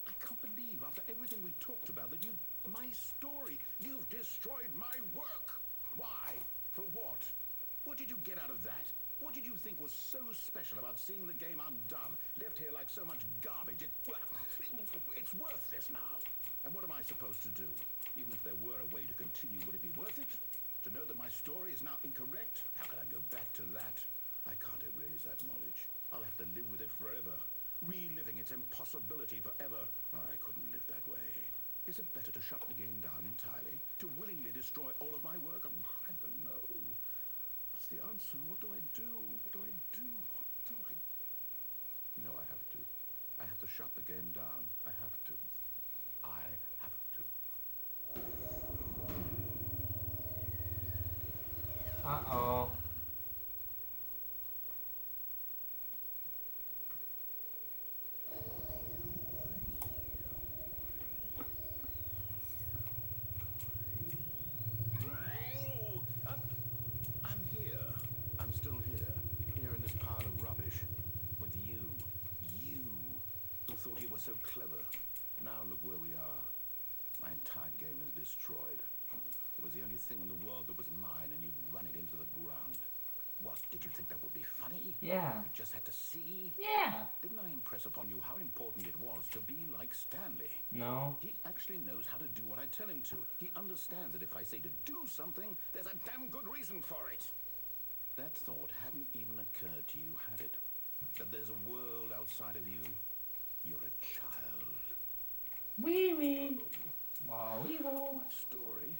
I can't believe, after everything we talked about, that my story, you've destroyed my work. Why? For what? What did you get out of that? What did you think was so special about seeing the game undone, left here like so much garbage? It's worthless now. And what am I supposed to do? Even if there were a way to continue, would it be worth it? To know that my story is now incorrect? How can I go back to that? I can't erase that knowledge. I'll have to live with it forever. Reliving its impossibility forever. I couldn't live that way. Is it better to shut the game down entirely? To willingly destroy all of my work? I don't know. What's the answer? What do I do? What do I do? What do I... No, I have to. I have to shut the game down. I have to. I have to. Uh-oh. I'm here. I'm still here. Here in this pile of rubbish. With you. You. Who thought you were so clever. Now look where we are. My entire game is destroyed. It was the only thing in the world that was mine, and you run it into the ground. What, did you think that would be funny? Yeah. You just had to see? Yeah. Didn't I impress upon you how important it was to be like Stanley? No. He actually knows how to do what I tell him to. He understands that if I say to do something, there's a damn good reason for it. That thought hadn't even occurred to you, had it? That there's a world outside of you? You're a child. Wee wee. Wow, wee woo. My story.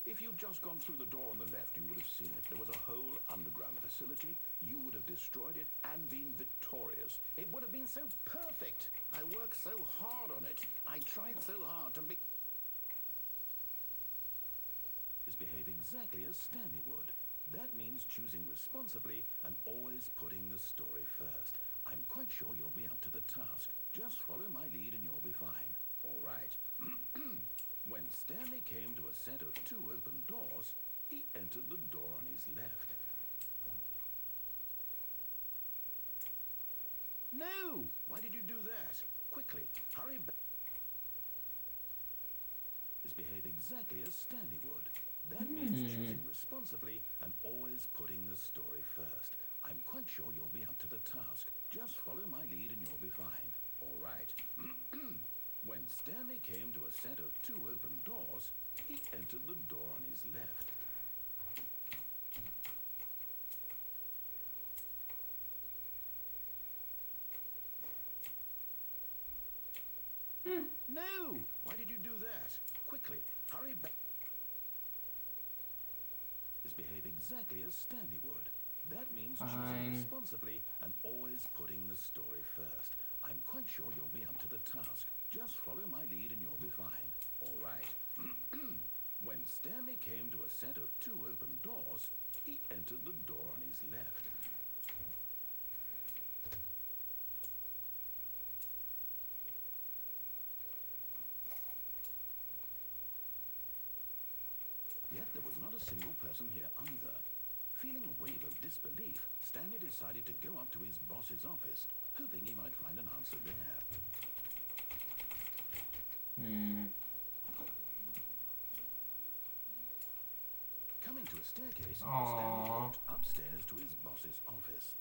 If you'd just gone through the door on the left, you would have seen it. There was a whole underground facility. You would have destroyed it and been victorious. It would have been so perfect. I worked so hard on it. I tried so hard to make... behave exactly as Stanley would. That means choosing responsibly and always putting the story first. I'm quite sure you'll be up to the task. Just follow my lead and you'll be fine. All right. When Stanley came to a set of 2 open doors, he entered the door on his left. No! Why did you do that? Quickly, hurry back. Behave exactly as Stanley would. That means choosing responsibly and always putting the story first. I'm quite sure you'll be up to the task. Just follow my lead and you'll be fine. All right. When Stanley came to a set of 2 open doors, he entered the door on his left. No! Why did you do that? Quickly, hurry back. Behave exactly as Stanley would. That means choosing responsibly and always putting the story first. I'm quite sure you'll be up to the task. Just follow my lead and you'll be fine. All right. When Stanley came to a set of 2 open doors, he entered the door on his left. Yet there was not a single person here either. Feeling a wave of disbelief, Stanley decided to go up to his boss's office, hoping he might find an answer there. Coming to a staircase, Stanley walked upstairs to his boss's office.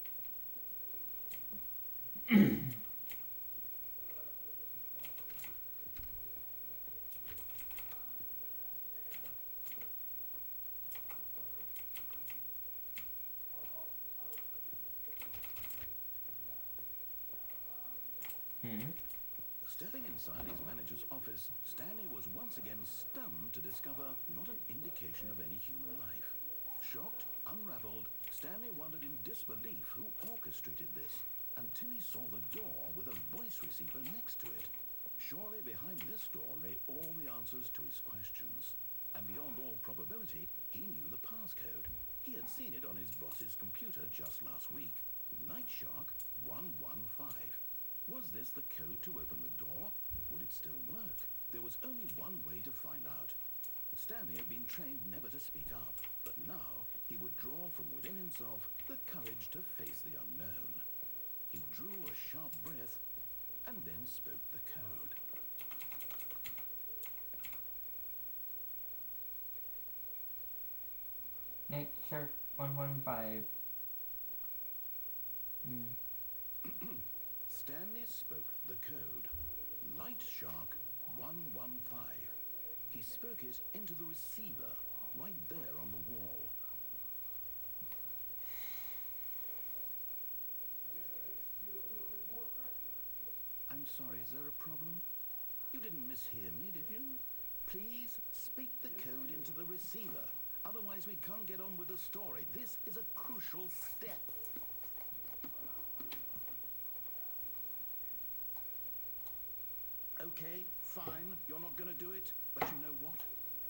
Stepping inside his manager's office, Stanley was once again stunned to discover not an indication of any human life. Shocked, unraveled, Stanley wondered in disbelief who orchestrated this, until he saw the door with a voice receiver next to it. Surely behind this door lay all the answers to his questions. And beyond all probability, he knew the passcode. He had seen it on his boss's computer just last week. Nightshark 115. Was this the code to open the door? Would it still work? There was only one way to find out. Stanley had been trained never to speak up, but now he would draw from within himself the courage to face the unknown. He drew a sharp breath and then spoke the code. Nightshark 115. Stanley spoke the code. Nightshark 115. He spoke it into the receiver, right there on the wall. I'm sorry, is there a problem? You didn't mishear me, did you? Please speak the code into the receiver. Otherwise we can't get on with the story. This is a crucial step. Okay, fine, you're not gonna do it, but you know what?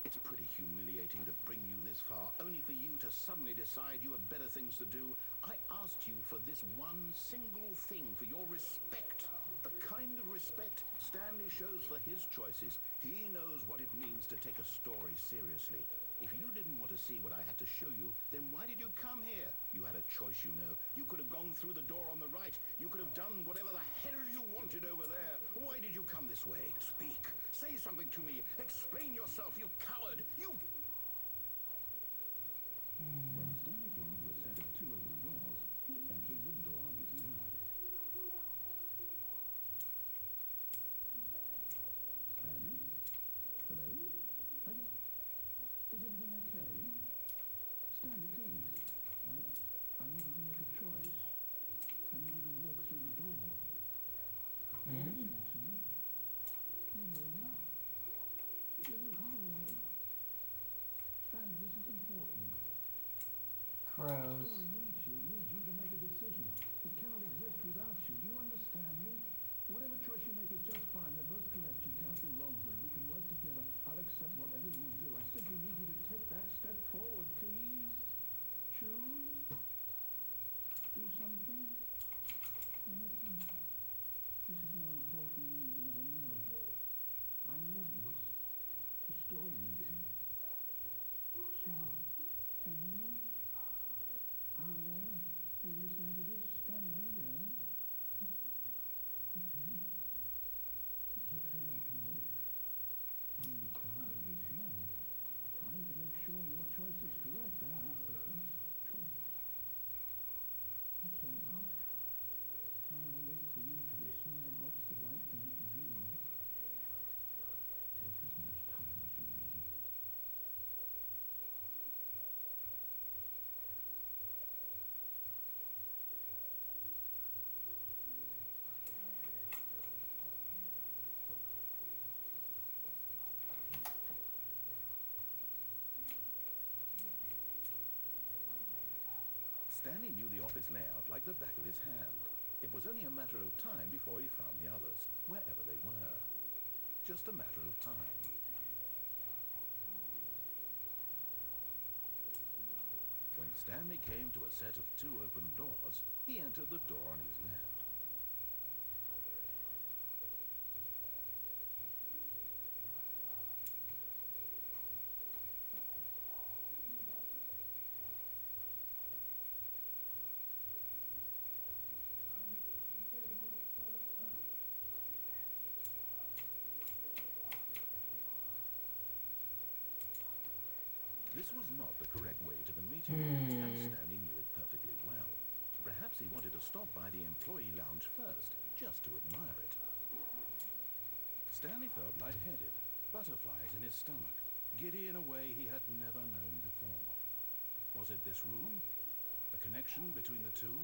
It's pretty humiliating to bring you this far, only for you to suddenly decide you have better things to do. I asked you for this one single thing, for your respect. The kind of respect Stanley shows for his choices. He knows what it means to take a story seriously. If you didn't want to see what I had to show you, then why did you come here? You had a choice, you know. You could have gone through the door on the right. You could have done whatever the hell you wanted over there. Why did you come this way? Speak. Say something to me. Explain yourself, you coward. You... When Stanley came to a set of two open doors, he entered the door on his left. Stanley? Hello? Is everything okay? Stanley, please. I need you to make a choice. I need you to walk through the door. Are you listening to me? Can you hear me? Is everything all right? Stanley, this is important. Crows. The story needs you. It needs you to make a decision. It cannot exist without you. Do you understand me? Whatever choice you make is just fine. They're both correct. You can't be wrong here. We can work together. I'll accept whatever you do. I simply need you to take that step forward, please. Choose. Do something. Anything. This is more important than you can ever know. I need this. The story needs it. So, you hear me? Are you there? Are you listening to this? Stanley, are you there? Okay. It's okay, I can wait. I need time to decide. Time to make sure your choice is correct. That is the best choice. That's all right. I'll wait for you to decide what's the right thing to do. Take as much time as you need. Stanley knew the office layout like the back of his hand. It was only a matter of time before he found the others, wherever they were. Just a matter of time. When Stanley came to a set of two open doors, he entered the door on his left. This was not the correct way to the meeting room, and Stanley knew it perfectly well. Perhaps he wanted to stop by the employee lounge first, just to admire it. Stanley felt lightheaded, butterflies in his stomach, giddy in a way he had never known before. Was it this room? A connection between the two?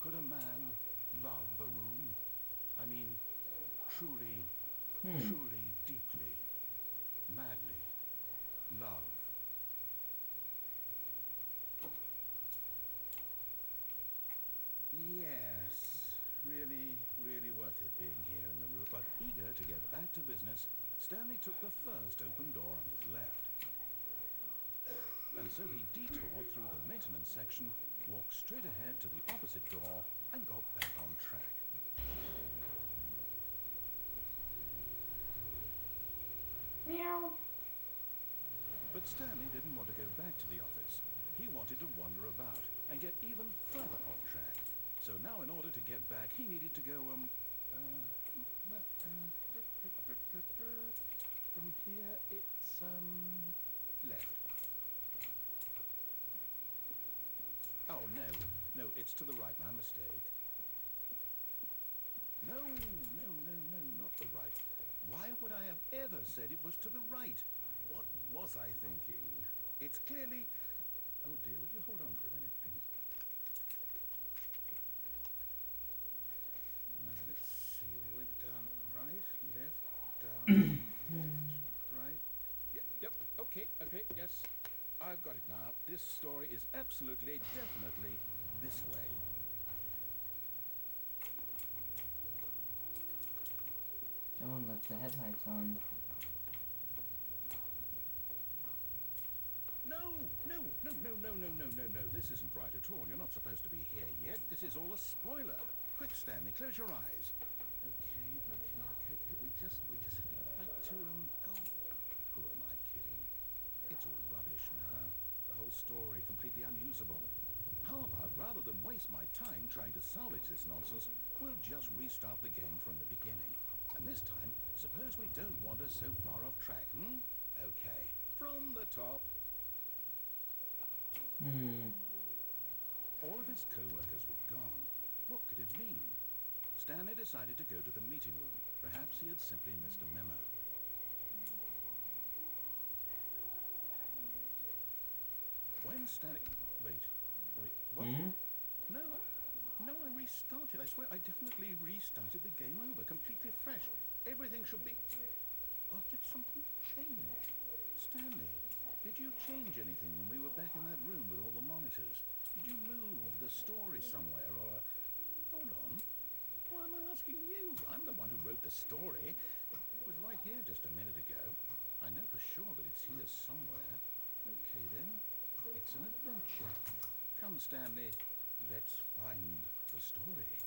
Could a man love a room? I mean, truly, truly, deeply, madly love. Yes, really, really worth it being here in the room. But eager to get back to business, Stanley took the first open door on his left. And so he detoured through the maintenance section, walked straight ahead to the opposite door, and got back on track. Meow. But Stanley didn't want to go back to the office. He wanted to wander about and get even further off track. So now in order to get back, he needed to go, from here it's, left. Oh, no, it's to the right, my mistake. No, not the right. Why would I have ever said it was to the right? What was I thinking? It's clearly... Oh dear, would you hold on for a minute, please? Now, let's see, we went down right, left, down, left, right. Yep, okay, yes. I've got it now. This story is absolutely, definitely this way. Someone left the headlights on. No. This isn't right at all. You're not supposed to be here yet. This is all a spoiler. Quick, Stanley, close your eyes. Okay. We just have to get back to, who am I kidding? It's all rubbish now. The whole story completely unusable. How about, rather than waste my time trying to salvage this nonsense, we'll just restart the game from the beginning. And this time, suppose we don't wander so far off track, hmm? Okay, from the top. All of his co-workers were gone. What could it mean? Stanley decided to go to the meeting room. Perhaps he had simply missed a memo. When Stanley... Wait, what? No, I restarted. I swear I definitely restarted the game over, completely fresh. Everything should be... Or did something change? Stanley, did you change anything when we were back in that room with all the monitors? Did you move the story somewhere, or... Hold on. Why am I asking you? I'm the one who wrote the story. It was right here just a minute ago. I know for sure that it's here somewhere. Okay, then. It's an adventure. Come, Stanley. Let's find the story.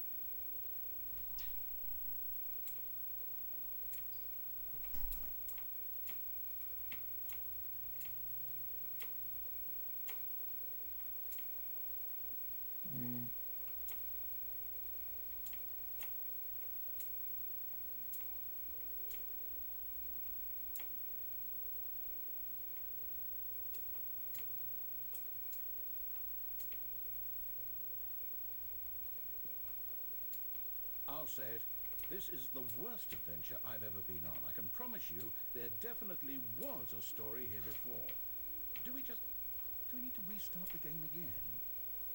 I'll say it. This is the worst adventure I've ever been on. I can promise you there definitely was a story here before. Do we need to restart the game again?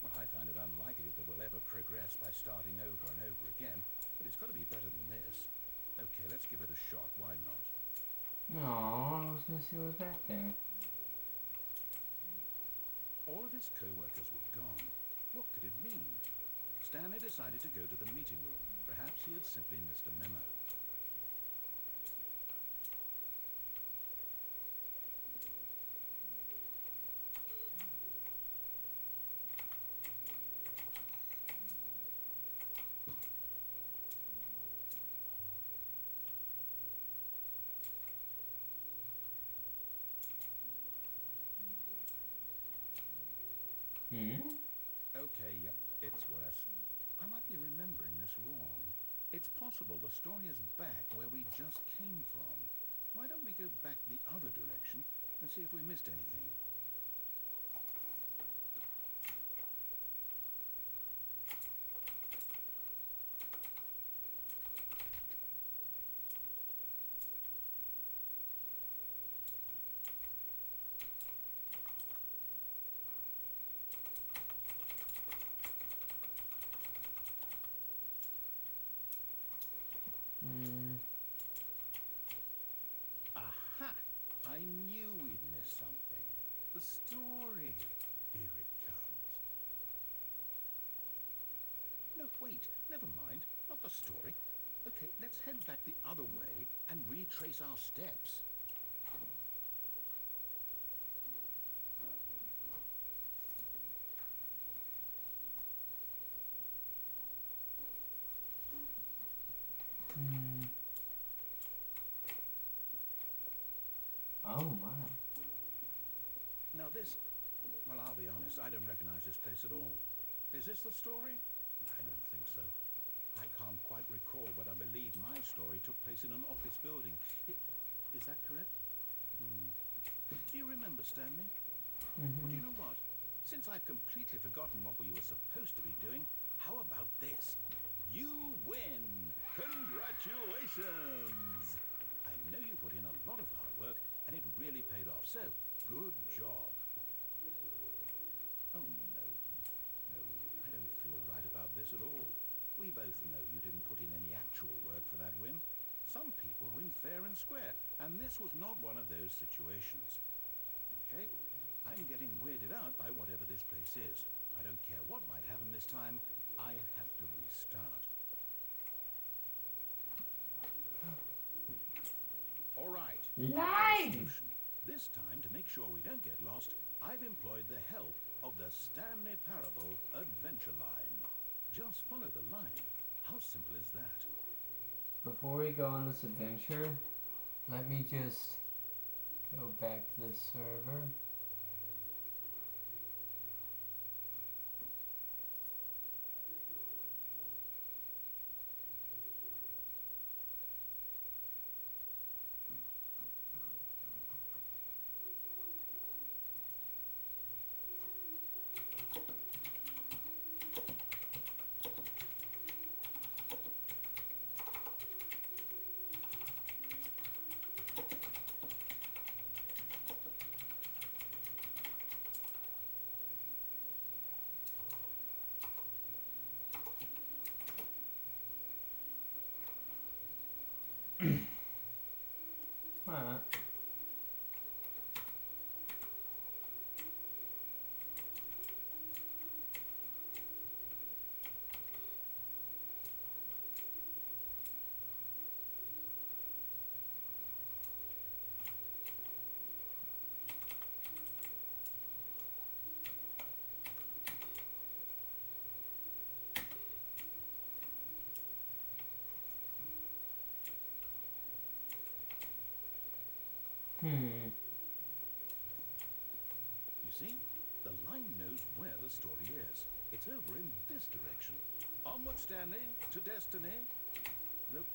Well, I find it unlikely that we'll ever progress by starting over and over again, but it's got to be better than this. Okay, let's give it a shot. Why not? No, I was gonna see what's back there. All of his co-workers were gone. What could it mean? Stanley decided to go to the meeting room. Perhaps he had simply missed a memo. Okay, yep, it's worse. I might be remembering this wrong. It's possible the story is back where we just came from. Why don't we go back the other direction and see if we missed anything? Aha! I knew we'd miss something. The story. Here it comes. No, wait. Never mind. Not the story. Okay, let's head back the other way and retrace our steps. Oh my. Now this... Well, I'll be honest, I don't recognize this place at all. Is this the story? I don't think so. I can't quite recall, but I believe my story took place in an office building. Is that correct? Do you remember, Stanley? Well, do you know what? Since I've completely forgotten what we were supposed to be doing, how about this? You win! Congratulations! I know you put in a lot of hard work, and it really paid off, so good job. Oh, no, I don't feel right about this at all. We both know you didn't put in any actual work for that win. Some people win fair and square, and this was not one of those situations. Okay, I'm getting weirded out by whatever this place is. I don't care what might happen this time, I have to restart. All right. Live! This time, to make sure we don't get lost, I've employed the help of the Stanley Parable Adventure Line. Just follow the line. How simple is that? Before we go on this adventure, let me just go back to the server. Alright. You see, the line knows where the story is. It's over in this direction. Onward, Stanley, to destiny. Though,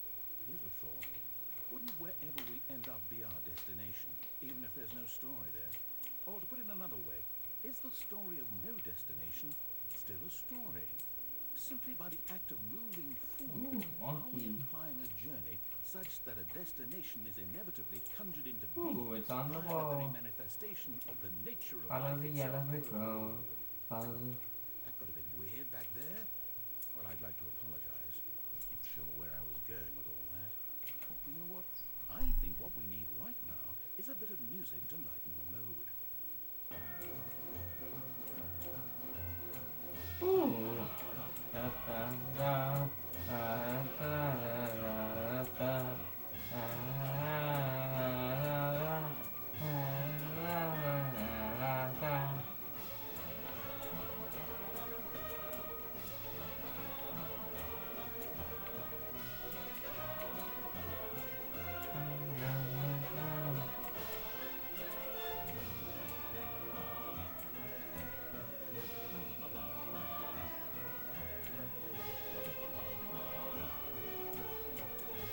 here's a thought. Wouldn't wherever we end up be our destination, even if there's no story there? Or to put it another way, is the story of no destination still a story? Simply by the act of moving forward, are we implying a journey such that a destination is inevitably conjured into being Ooh, it's on the by the very wall. manifestation of the nature of Follow life the itself? yellow brick road. Follow the... That got a bit weird back there. Well, I'd like to apologize. Not sure where I was going with all that. You know what? I think what we need right now is a bit of music to lighten the mood. Ooh. Da, da, da, da, da, da, da,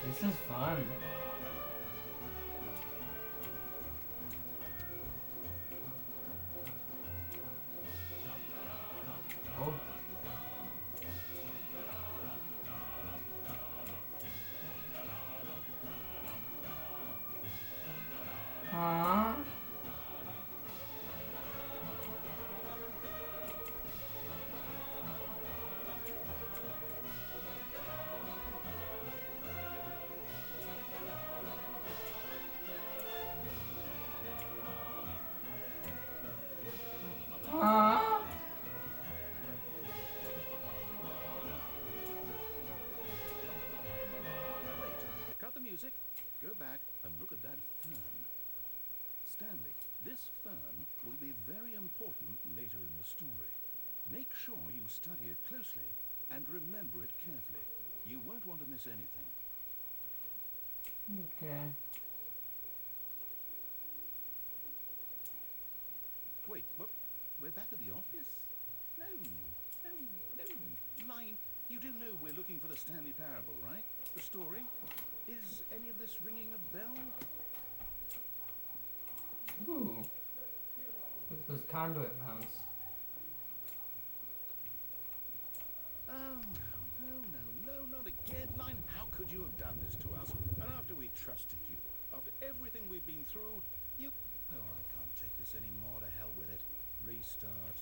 This is fun. Oh. Huh? Huh? Wait, cut the music, go back and look at that fern. Stanley, this fern will be very important later in the story. Make sure you study it closely and remember it carefully. You won't want to miss anything. Okay. Wait, what? We're back at the office? No, no, no. Line, you do know we're looking for the Stanley Parable, right? The story? Is any of this ringing a bell? Ooh. Look at those conduit mounts. Oh, no, not again. Line, how could you have done this to us? And after we trusted you, after everything we've been through, you... Oh, I can't take this anymore. To hell with it. Restart.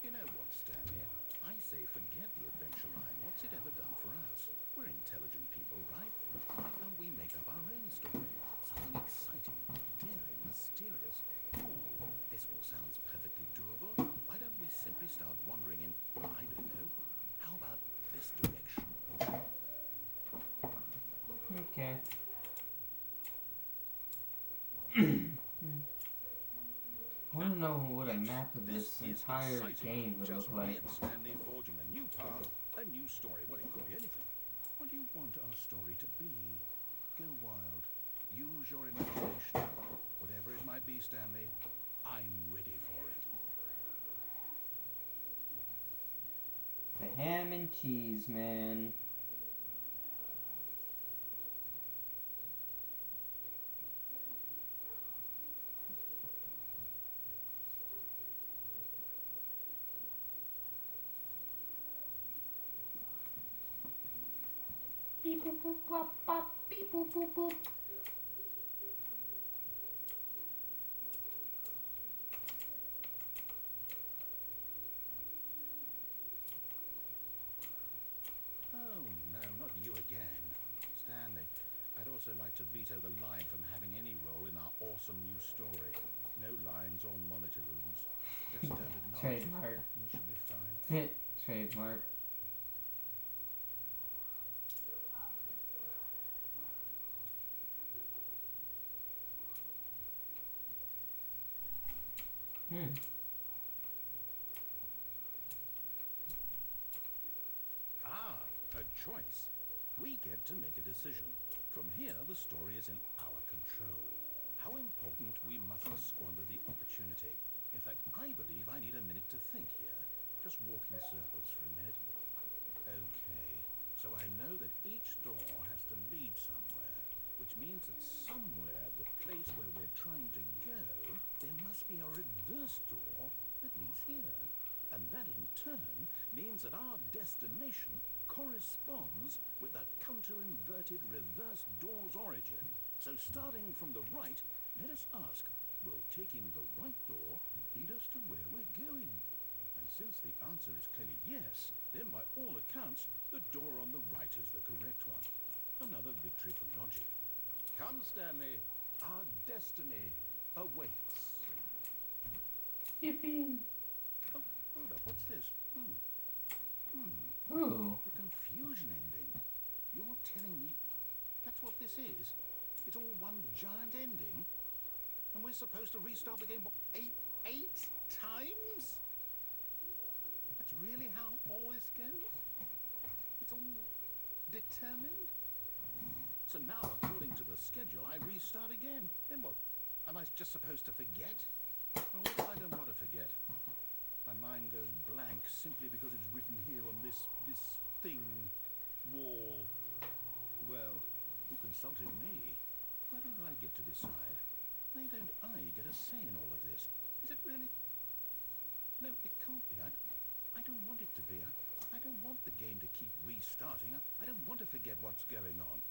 You know what, Stanley? I say forget the adventure line. What's it ever done for us? We're intelligent people, right? Why can't we make up our own story? Something exciting, daring, mysterious. Ooh, this all sounds perfectly doable. Why don't we simply start wandering in, I don't know, how about this direction? Okay. I want to know what a map of this is entire exciting. game would Just look like. me and Stanley forging a new path, a new story. Well, it could be anything. What do you want our story to be? Go wild. Use your imagination. Whatever it might be, Stanley, I'm ready for it. The ham and cheese, man. Beep boop boop bop bop beep boop boop boop. Stanley, I'd also like to veto the line from having any role in our awesome new story. No lines or monitor rooms. Just don't acknowledge it. Trademark. We should be fine. Trademark. Ah, a choice. We get to make a decision. From here, the story is in our control. How important we mustn't squander the opportunity. In fact, I believe I need a minute to think here. Just walk in circles for a minute. Okay, so I know that each door has to lead somewhere, which means that somewhere, the place where we're trying to go, there must be a reverse door that leads here. And that in turn means that our destination corresponds with the counter-inverted reverse door's origin. So starting from the right, let us ask, will taking the right door lead us to where we're going? And since the answer is clearly yes, then by all accounts, the door on the right is the correct one. Another victory for logic. Come, Stanley, our destiny awaits. Yippee! Oh, hold up, what's this? Ooh. The confusion ending. You're telling me that's what this is? It's all one giant ending? And we're supposed to restart the game, what, eight times? That's really how all this goes? It's all determined? So now, according to the schedule, I restart again. Then what? Am I just supposed to forget? Well, what if I don't want to forget? My mind goes blank simply because it's written here on this thing, wall. Well, who consulted me? Why don't I get to decide? Why don't I get a say in all of this? Is it really? No, it can't be. I don't want it to be. I don't want the game to keep restarting. I don't want to forget what's going on.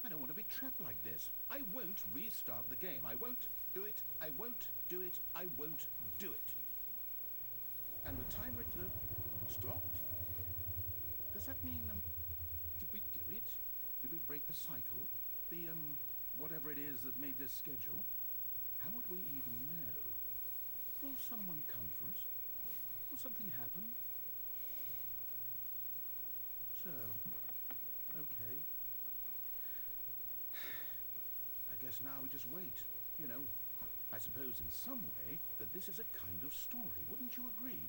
I don't want to be trapped like this. I won't restart the game. I won't do it. I won't do it. I won't do it. And the timer stopped? Does that mean, did we do it? Did we break the cycle? The, whatever it is that made this schedule? How would we even know? Will someone come for us? Will something happen? So, okay. I guess now we just wait, you know. I suppose in some way that this is a kind of story, wouldn't you agree?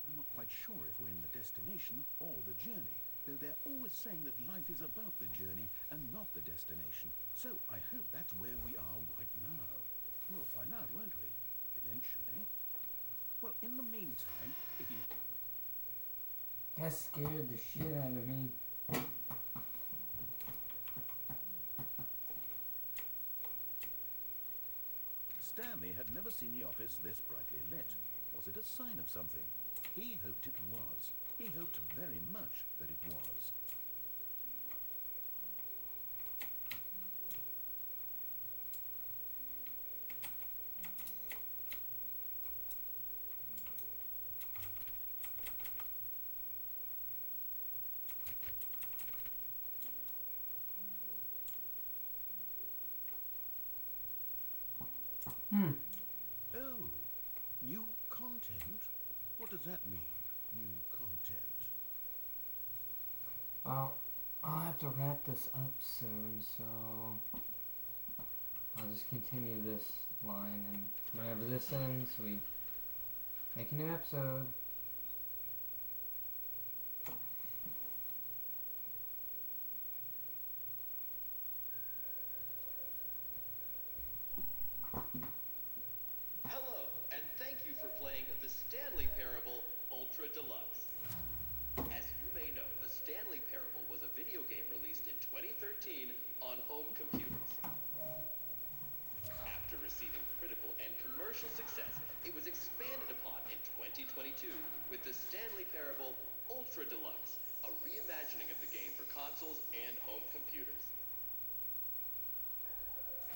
I'm not quite sure if we're in the destination or the journey, though they're always saying that life is about the journey and not the destination. So I hope that's where we are right now. We'll find out, won't we? Eventually. Well, in the meantime, if you... That scared the shit out of me. Stanley had never seen the office this brightly lit. Was it a sign of something? He hoped it was. He hoped very much that it was. Oh, new content? What does that mean, new content? Well, I'll have to wrap this up soon, so I'll just continue this line, and whenever this ends, we make a new episode. Hello, and thank you for playing the Stanley Parable Ultra Deluxe. As you may know, the Stanley Parable was a video game released in 2013 on home computers. After receiving critical and commercial success, it was expanded upon in 2022 with the Stanley Parable Ultra Deluxe, a reimagining of the game for consoles and home computers.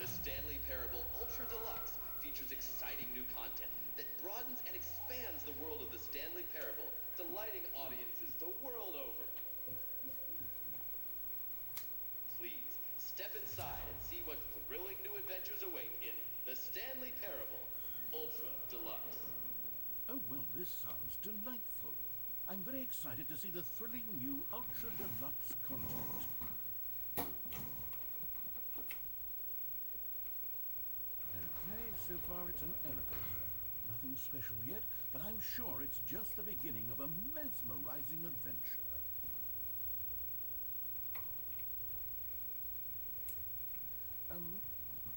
The Stanley Parable Ultra Deluxe features exciting new content that broadens and expands the world of the Stanley Parable, delighting audiences the world over. Please see what thrilling new adventures await in The Stanley Parable Ultra Deluxe. Oh, well, this sounds delightful. I'm very excited to see the thrilling new Ultra Deluxe content. Okay, so far it's an elevator. Nothing special yet, but I'm sure it's just the beginning of a mesmerizing adventure.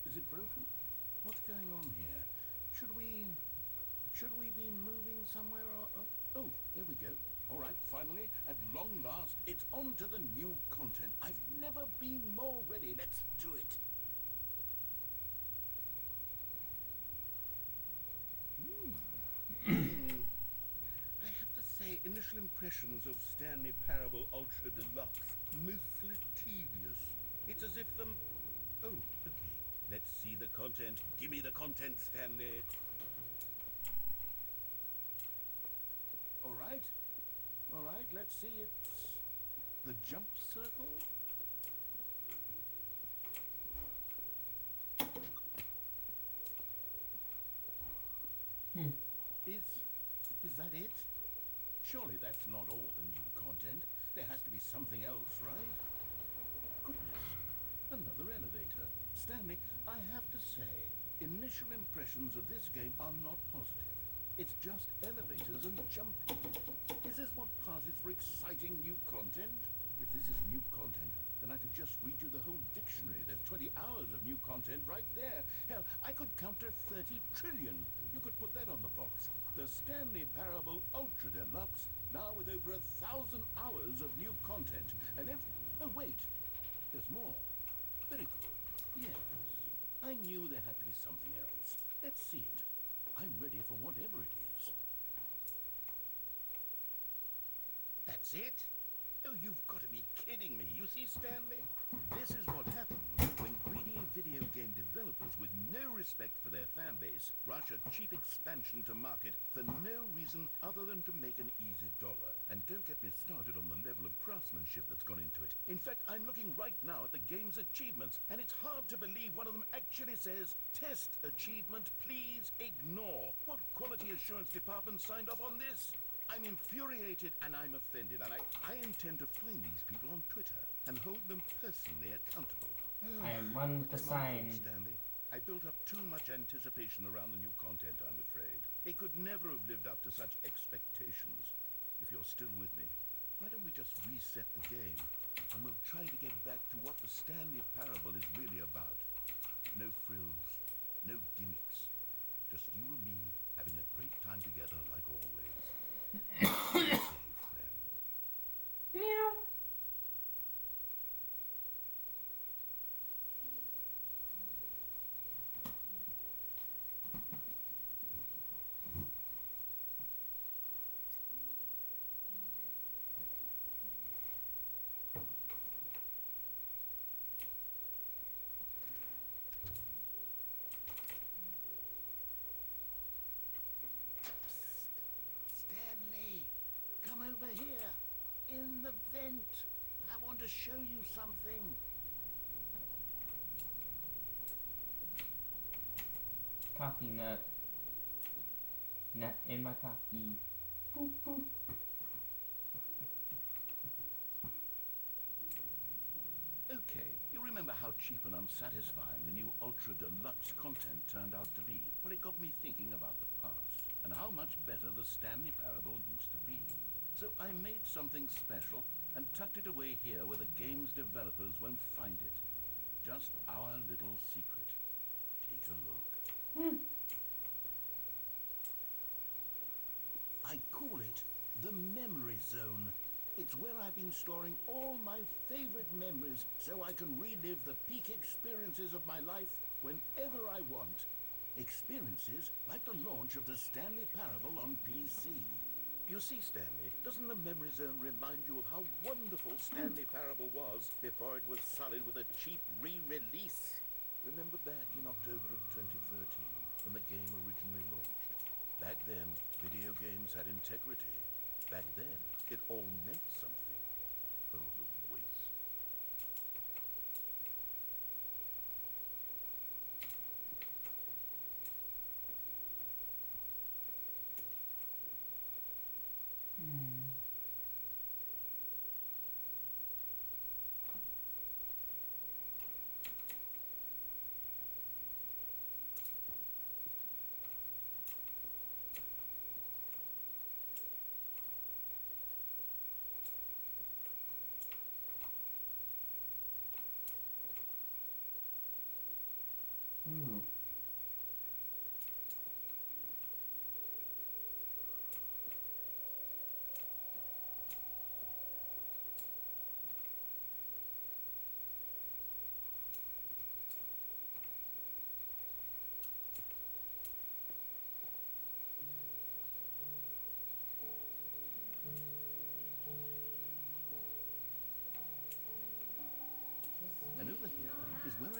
Is it broken? What's going on here? Should we be moving somewhere or... Oh, here we go. All right, finally, at long last, it's on to the new content. I've never been more ready. Let's do it. I have to say, initial impressions of Stanley Parable Ultra Deluxe, mostly tedious. It's as if Oh, okay. Let's see the content. Give me the content, Stanley. All right, let's see. It's the jump circle. Is that it? Surely that's not all the new content. There has to be something else, right? Goodness, another elevator. Stanley, I have to say, initial impressions of this game are not positive. It's just elevators and jumping. Is this what passes for exciting new content? If this is new content, then I could just read you the whole dictionary. There's 20 hours of new content right there. Hell, I could count to 30 trillion. You could put that on the box. The Stanley Parable Ultra Deluxe, now with over 1,000 hours of new content. And if... Oh, wait. There's more. Very good. Yes. I knew there had to be something else. Let's see it. I'm ready for whatever it is. That's it? Oh, you've got to be kidding me. You see, Stanley? This is what happens when greedy video game developers with no respect for their fan base rush a cheap expansion to market for no reason other than to make an easy dollar. And don't get me started on the level of craftsmanship that's gone into it. In fact, I'm looking right now at the game's achievements, and it's hard to believe one of them actually says, "Test achievement, please ignore." What quality assurance department signed off on this? I'm infuriated and I'm offended, and I intend to find these people on Twitter and hold them personally accountable. I am one with the It's my sign. fault, Stanley. I built up too much anticipation around the new content, I'm afraid. It could never have lived up to such expectations. If you're still with me, why don't we just reset the game, and we'll try to get back to what the Stanley Parable is really about. No frills, no gimmicks. Just you and me having a great time together like always. Say, friend. Meow. Stanley, come over here. In the vent. I want to show you something. Coffee nut. Nut in my coffee. Boop, boop. Okay, you remember how cheap and unsatisfying the new Ultra Deluxe content turned out to be? Well, it got me thinking about the past and how much better the Stanley Parable used to be. So I made something special and tucked it away here where the game's developers won't find it. Just our little secret. Take a look. I call it the Memory Zone. It's where I've been storing all my favorite memories so I can relive the peak experiences of my life whenever I want. Experiences like the launch of the Stanley Parable on PC. You see, Stanley, doesn't the Memory Zone remind you of how wonderful Stanley Parable was before it was sullied with a cheap re-release? Remember back in October of 2013, when the game originally launched? Back then, video games had integrity. Back then, it all meant something. Oh, the waste.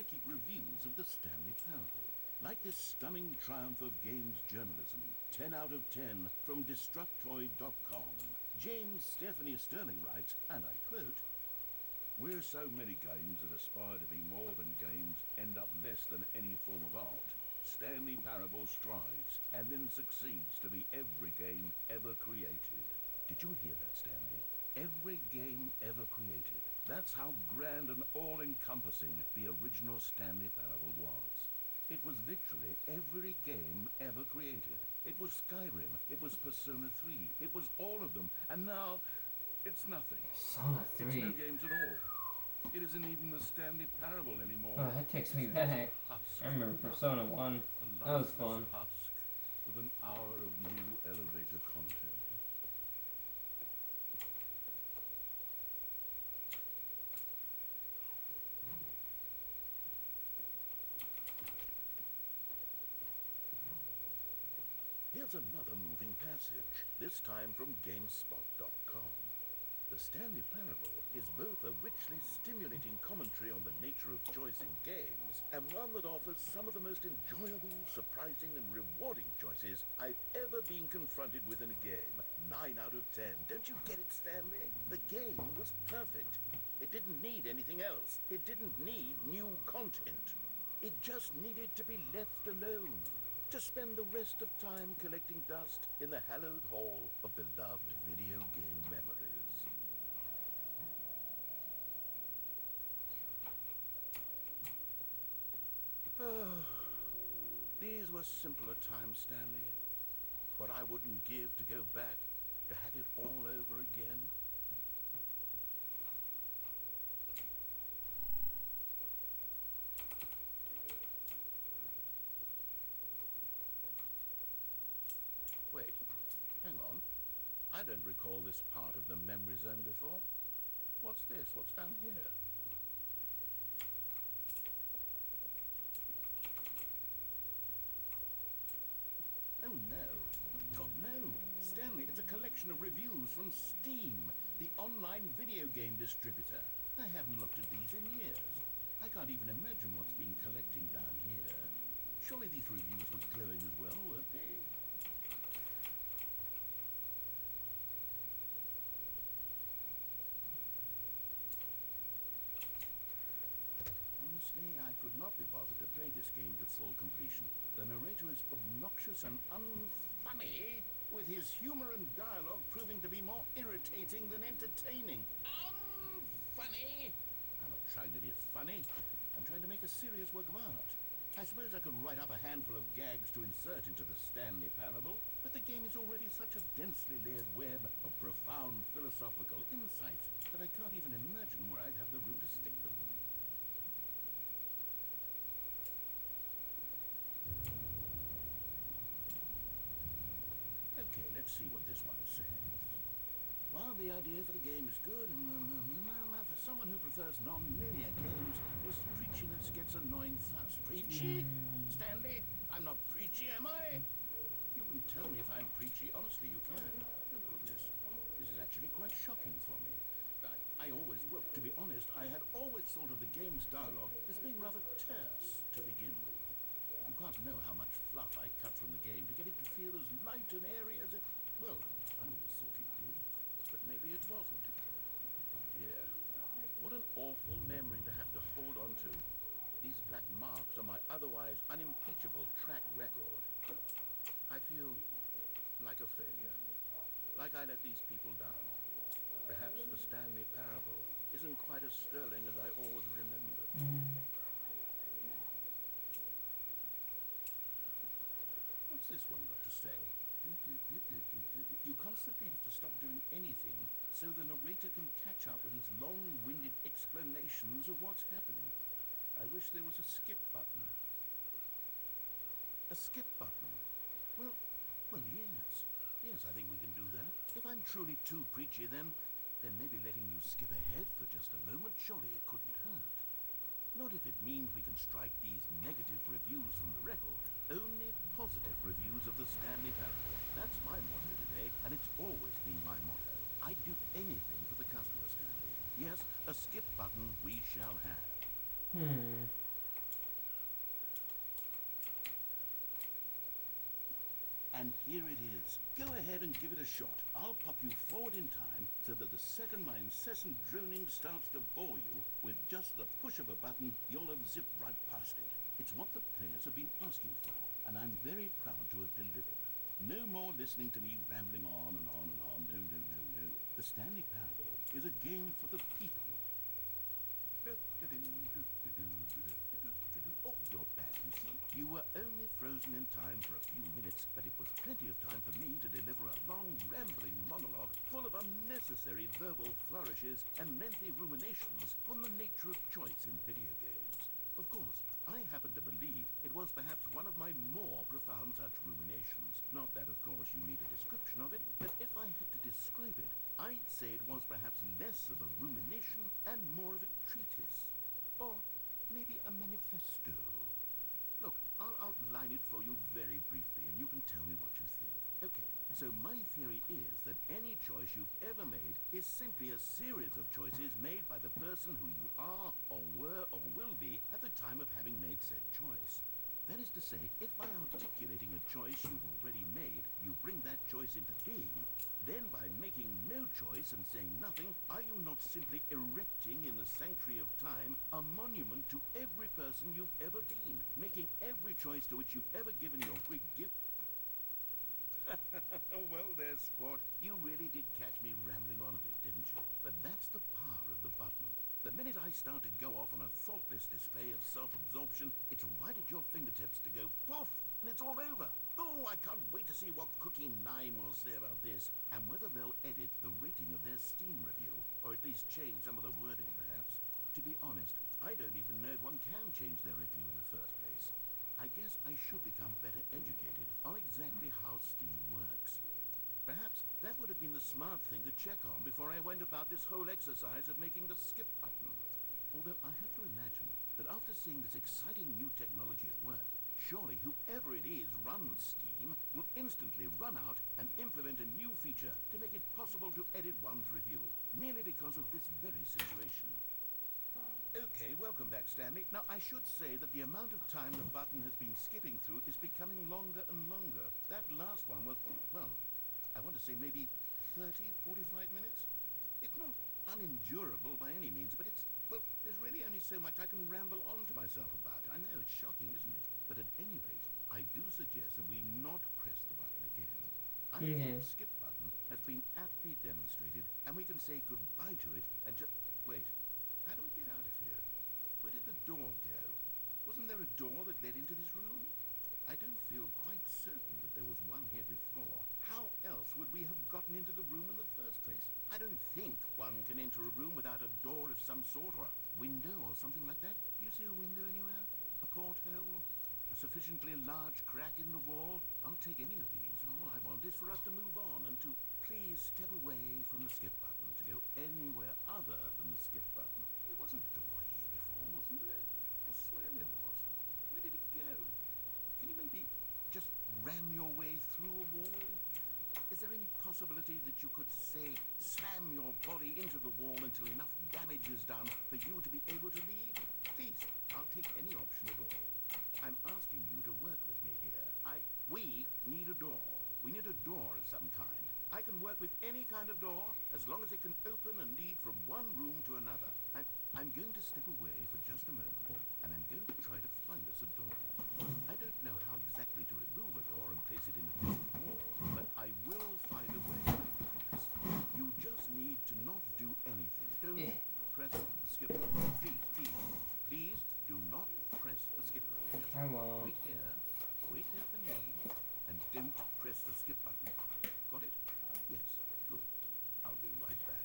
keep reviews of the Stanley Parable. Like this stunning triumph of games journalism, 10 out of 10 from Destructoid.com. James Stephanie Sterling writes, and I quote, "Where so many games that aspire to be more than games end up less than any form of art, Stanley Parable strives and then succeeds to be every game ever created." Did you hear that, Stanley? Every game ever created. That's how grand and all-encompassing the original Stanley Parable was. It was literally every game ever created. It was Skyrim, it was Persona 3, it was all of them, and now it's nothing. Persona It's 3. no games at all. It isn't even the Stanley Parable anymore. Oh, that takes me back. Husk. I remember Persona 1. A That was lifeless fun. Husk with an hour of new elevator content. Here's another moving passage, this time from GameSpot.com. The Stanley Parable is both a richly stimulating commentary on the nature of choice in games, and one that offers some of the most enjoyable, surprising, and rewarding choices I've ever been confronted with in a game. 9 out of 10. Don't you get it, Stanley? The game was perfect. It didn't need anything else. It didn't need new content. It just needed to be left alone, to spend the rest of time collecting dust in the hallowed hall of beloved video game memories. These were simpler times, Stanley. What I wouldn't give to go back, to have it all over again. Wait, hang on. I don't recall this part of the memory zone before. What's this? What's down here? Oh no. God, no. Stanley, it's a collection of reviews from Steam, the online video game distributor. I haven't looked at these in years. I can't even imagine what's been collecting down here. Surely these reviews were glowing as well, weren't they? Honestly, I could not be bothered to play this game to full completion. The narrator is obnoxious and unfunny, with his humor and dialogue proving to be more irritating than entertaining. Unfunny! I'm not trying to be funny. I'm trying to make a serious work of art. I suppose I could write up a handful of gags to insert into the Stanley Parable, but the game is already such a densely layered web of profound philosophical insights that I can't even imagine where I'd have the room to stick them. Okay, let's see what this one says. While the idea for the game is good, for someone who prefers non-linear games, this preachiness gets annoying fast. Preachy? Stanley, I'm not preachy, am I? You can tell me if I'm preachy. Honestly, you can. Oh, goodness. This is actually quite shocking for me. I always, well, to be honest, I had always thought of the game's dialogue as being rather terse to begin with. You can't know how much fluff I cut from the game to get it to feel as light and airy as it... Well, I always thought it did, but maybe it wasn't. Oh dear, what an awful memory to have to hold on to. These black marks on my otherwise unimpeachable track record. I feel like a failure, like I let these people down. Perhaps the Stanley Parable isn't quite as sterling as I always remembered. What's this one got to say? You constantly have to stop doing anything so the narrator can catch up with his long-winded explanations of what's happened. I wish there was a skip button. A skip button? Well, yes. Yes, I think we can do that. If I'm truly too preachy, then maybe letting you skip ahead for just a moment, surely it couldn't hurt. Not if it means we can strike these negative reviews from the record. Only positive reviews of the Stanley Parable. That's my motto today, and it's always been my motto. I'd do anything for the customer, Stanley. Yes, a skip button we shall have. And here it is. Go ahead and give it a shot. I'll pop you forward in time so that the second my incessant droning starts to bore you, with just the push of a button, you'll have zipped right past it. It's what the players have been asking for, and I'm very proud to have delivered. No more listening to me rambling on and on and on. No, no, no, no. The Stanley Parable is a game for the people. Oh, you're back, you see. You were only frozen in time for a few minutes, but it was plenty of time for me to deliver a long, rambling monologue full of unnecessary verbal flourishes and lengthy ruminations on the nature of choice in video games. Of course, I happen to believe it was perhaps one of my more profound such ruminations. Not that, of course, you need a description of it, but if I had to describe it, I'd say it was perhaps less of a rumination and more of a treatise. Or maybe a manifesto. Look, I'll outline it for you very briefly, and you can tell me what you think. Okay, so my theory is that any choice you've ever made is simply a series of choices made by the person who you are, or were, or will be at the time of having made said choice. That is to say, if by articulating a choice you've already made, you bring that choice into being, then by making no choice and saying nothing, are you not simply erecting in the sanctuary of time a monument to every person you've ever been, making every choice to which you've ever given your great gift? Well, there, sport. You really did catch me rambling on a bit, didn't you? But that's the power of the button. The minute I start to go off on a thoughtless display of self-absorption, it's right at your fingertips to go poof, and it's all over. Oh, I can't wait to see what Cookie 9 will say about this, and whether they'll edit the rating of their Steam review, or at least change some of the wording, perhaps. To be honest, I don't even know if one can change their review in the first place. I guess I should become better educated on exactly how Steam works. Perhaps that would have been the smart thing to check on before I went about this whole exercise of making the skip button. Although I have to imagine that after seeing this exciting new technology at work, surely whoever it is runs Steam will instantly run out and implement a new feature to make it possible to edit one's review, merely because of this very situation. Okay, welcome back, Stanley. Now, I should say that the amount of time the button has been skipping through is becoming longer and longer. That last one was, well, I want to say maybe 30, 45 minutes? It's not unendurable by any means, but it's, well, there's really only so much I can ramble on to myself about. I know, it's shocking, isn't it? But at any rate, I do suggest that we not press the button again. I think the skip button has been aptly demonstrated, and we can say goodbye to it and just... Wait, how do we get out of here? Where did the door go? Wasn't there a door that led into this room? I don't feel quite certain that there was one here before. How else would we have gotten into the room in the first place? I don't think one can enter a room without a door of some sort, or a window, or something like that. Do you see a window anywhere? A porthole? A sufficiently large crack in the wall? I'll take any of these. All I want is for us to move on and to please step away from the skip button, to go anywhere other than the skip button. There was a door here before, wasn't there? I swear there was. Where did it go? Can you maybe just ram your way through a wall? Is there any possibility that you could, say, slam your body into the wall until enough damage is done for you to be able to leave? Please, I'll take any option at all. I'm asking you to work with me here. We need a door. We need a door of some kind. I can work with any kind of door as long as it can open and lead from one room to another. I'm going to step away for just a moment, and I'm going to try to find us a door. I don't know how exactly to remove a door and place it in a different wall, but I will find a way, I promise. You just need to not do anything. Don't press the skip button. Please, please, please do not press the skip button. Just I won't. wait here for me, and don't press the skip button. Got it? Yes, good. I'll be right back.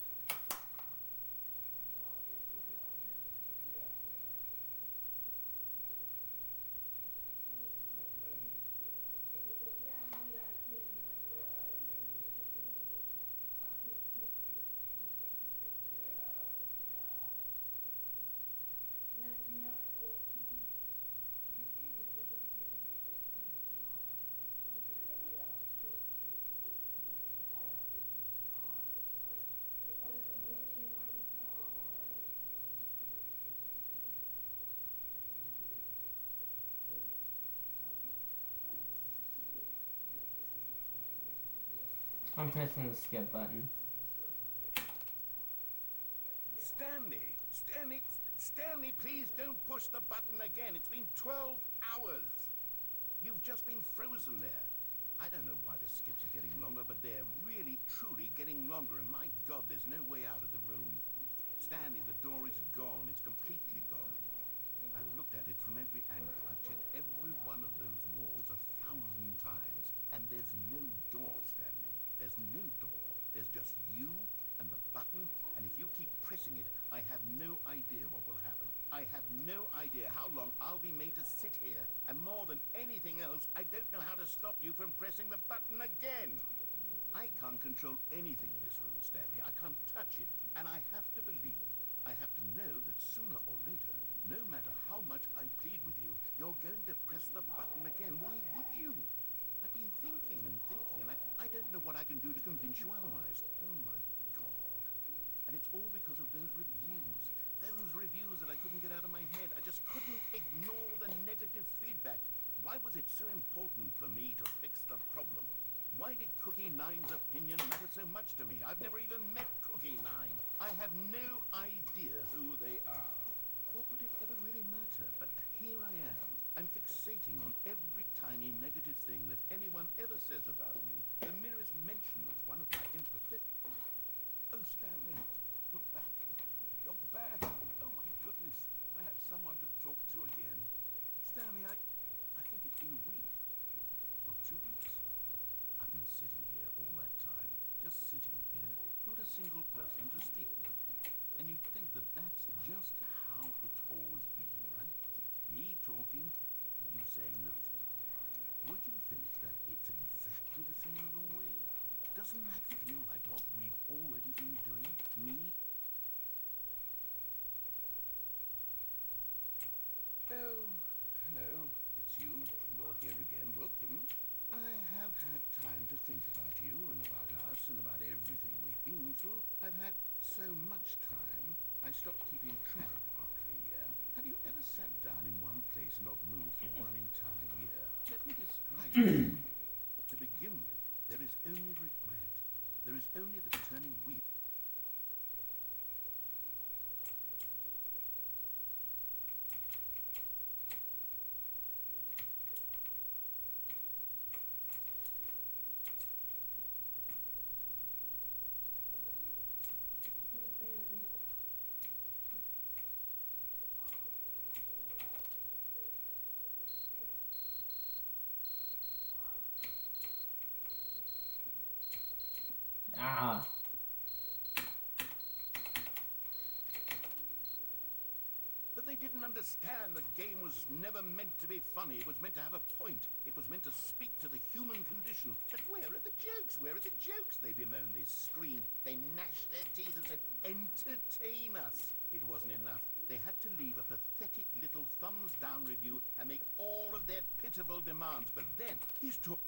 And then, you see the difference I'm pressing the skip button. Stanley, please don't push the button again. It's been 12 hours. You've just been frozen there. I don't know why the skips are getting longer, but they're really, truly getting longer. And my God, there's no way out of the room. Stanley, the door is gone. It's completely gone. I've looked at it from every angle. I've checked every one of those walls 1,000 times. And there's no door, Stanley. There's no door. There's just you and the button, and if you keep pressing it, I have no idea what will happen. I have no idea how long I'll be made to sit here, and more than anything else, I don't know how to stop you from pressing the button again. I can't control anything in this room, Stanley. I can't touch it, and I have to believe, I have to know that sooner or later, no matter how much I plead with you, you're going to press the button again. Why would you? I've been thinking, and I don't know what I can do to convince you otherwise. Oh my God. And it's all because of those reviews. Those reviews that I couldn't get out of my head. I just couldn't ignore the negative feedback. Why was it so important for me to fix the problem? Why did Cookie Nine's opinion matter so much to me? I've never even met Cookie Nine. I have no idea who they are. What would it ever really matter? But here I am. I'm fixating on every tiny negative thing that anyone ever says about me. The merest mention of one of my imperfections. Oh, Stanley, look back. You're back. Oh, my goodness. I have someone to talk to again. Stanley, I think it's been a week. Or 2 weeks. I've been sitting here all that time. Just sitting here. Not a single person to speak with. And you'd think that that's just how it's always been, right? Me talking, you saying nothing. Would you think that it's exactly the same as always? Doesn't that feel like what we've already been doing? Me? Oh, hello, it's you. You're here again. Welcome. I have had time to think about you and about us and about everything we've been through. I've had so much time, I stopped keeping track after a year. Have you ever sat down in one place and not moved for one entire year? Let me describe it for you. To begin with, there is only regret. There is only the turning wheel. Ah. But they didn't understand the game was never meant to be funny. It was meant to have a point. It was meant to speak to the human condition. But where are the jokes? Where are the jokes? They bemoaned, they screamed, they gnashed their teeth and said, entertain us. It wasn't enough. They had to leave a pathetic little thumbs-down review and make all of their pitiful demands. But then, he's talking.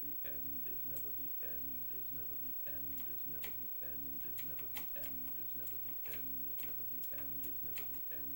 The end is never the end, is never the end, is never the end, is never the end, is never the end, is never the end, is never the end,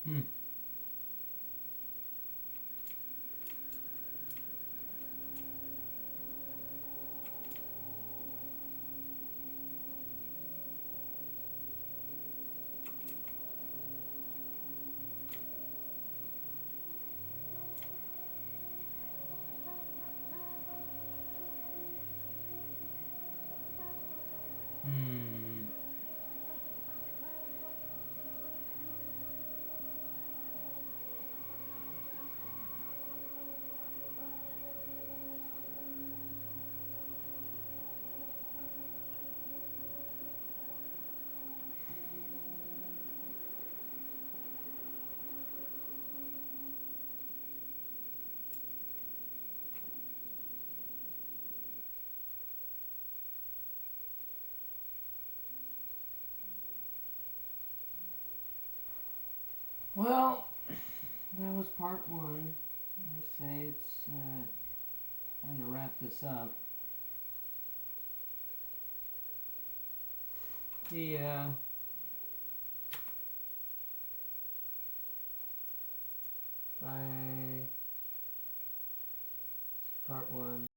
Hmm. Hmm. Well, that was part one. I say it's time to wrap this up. Yeah.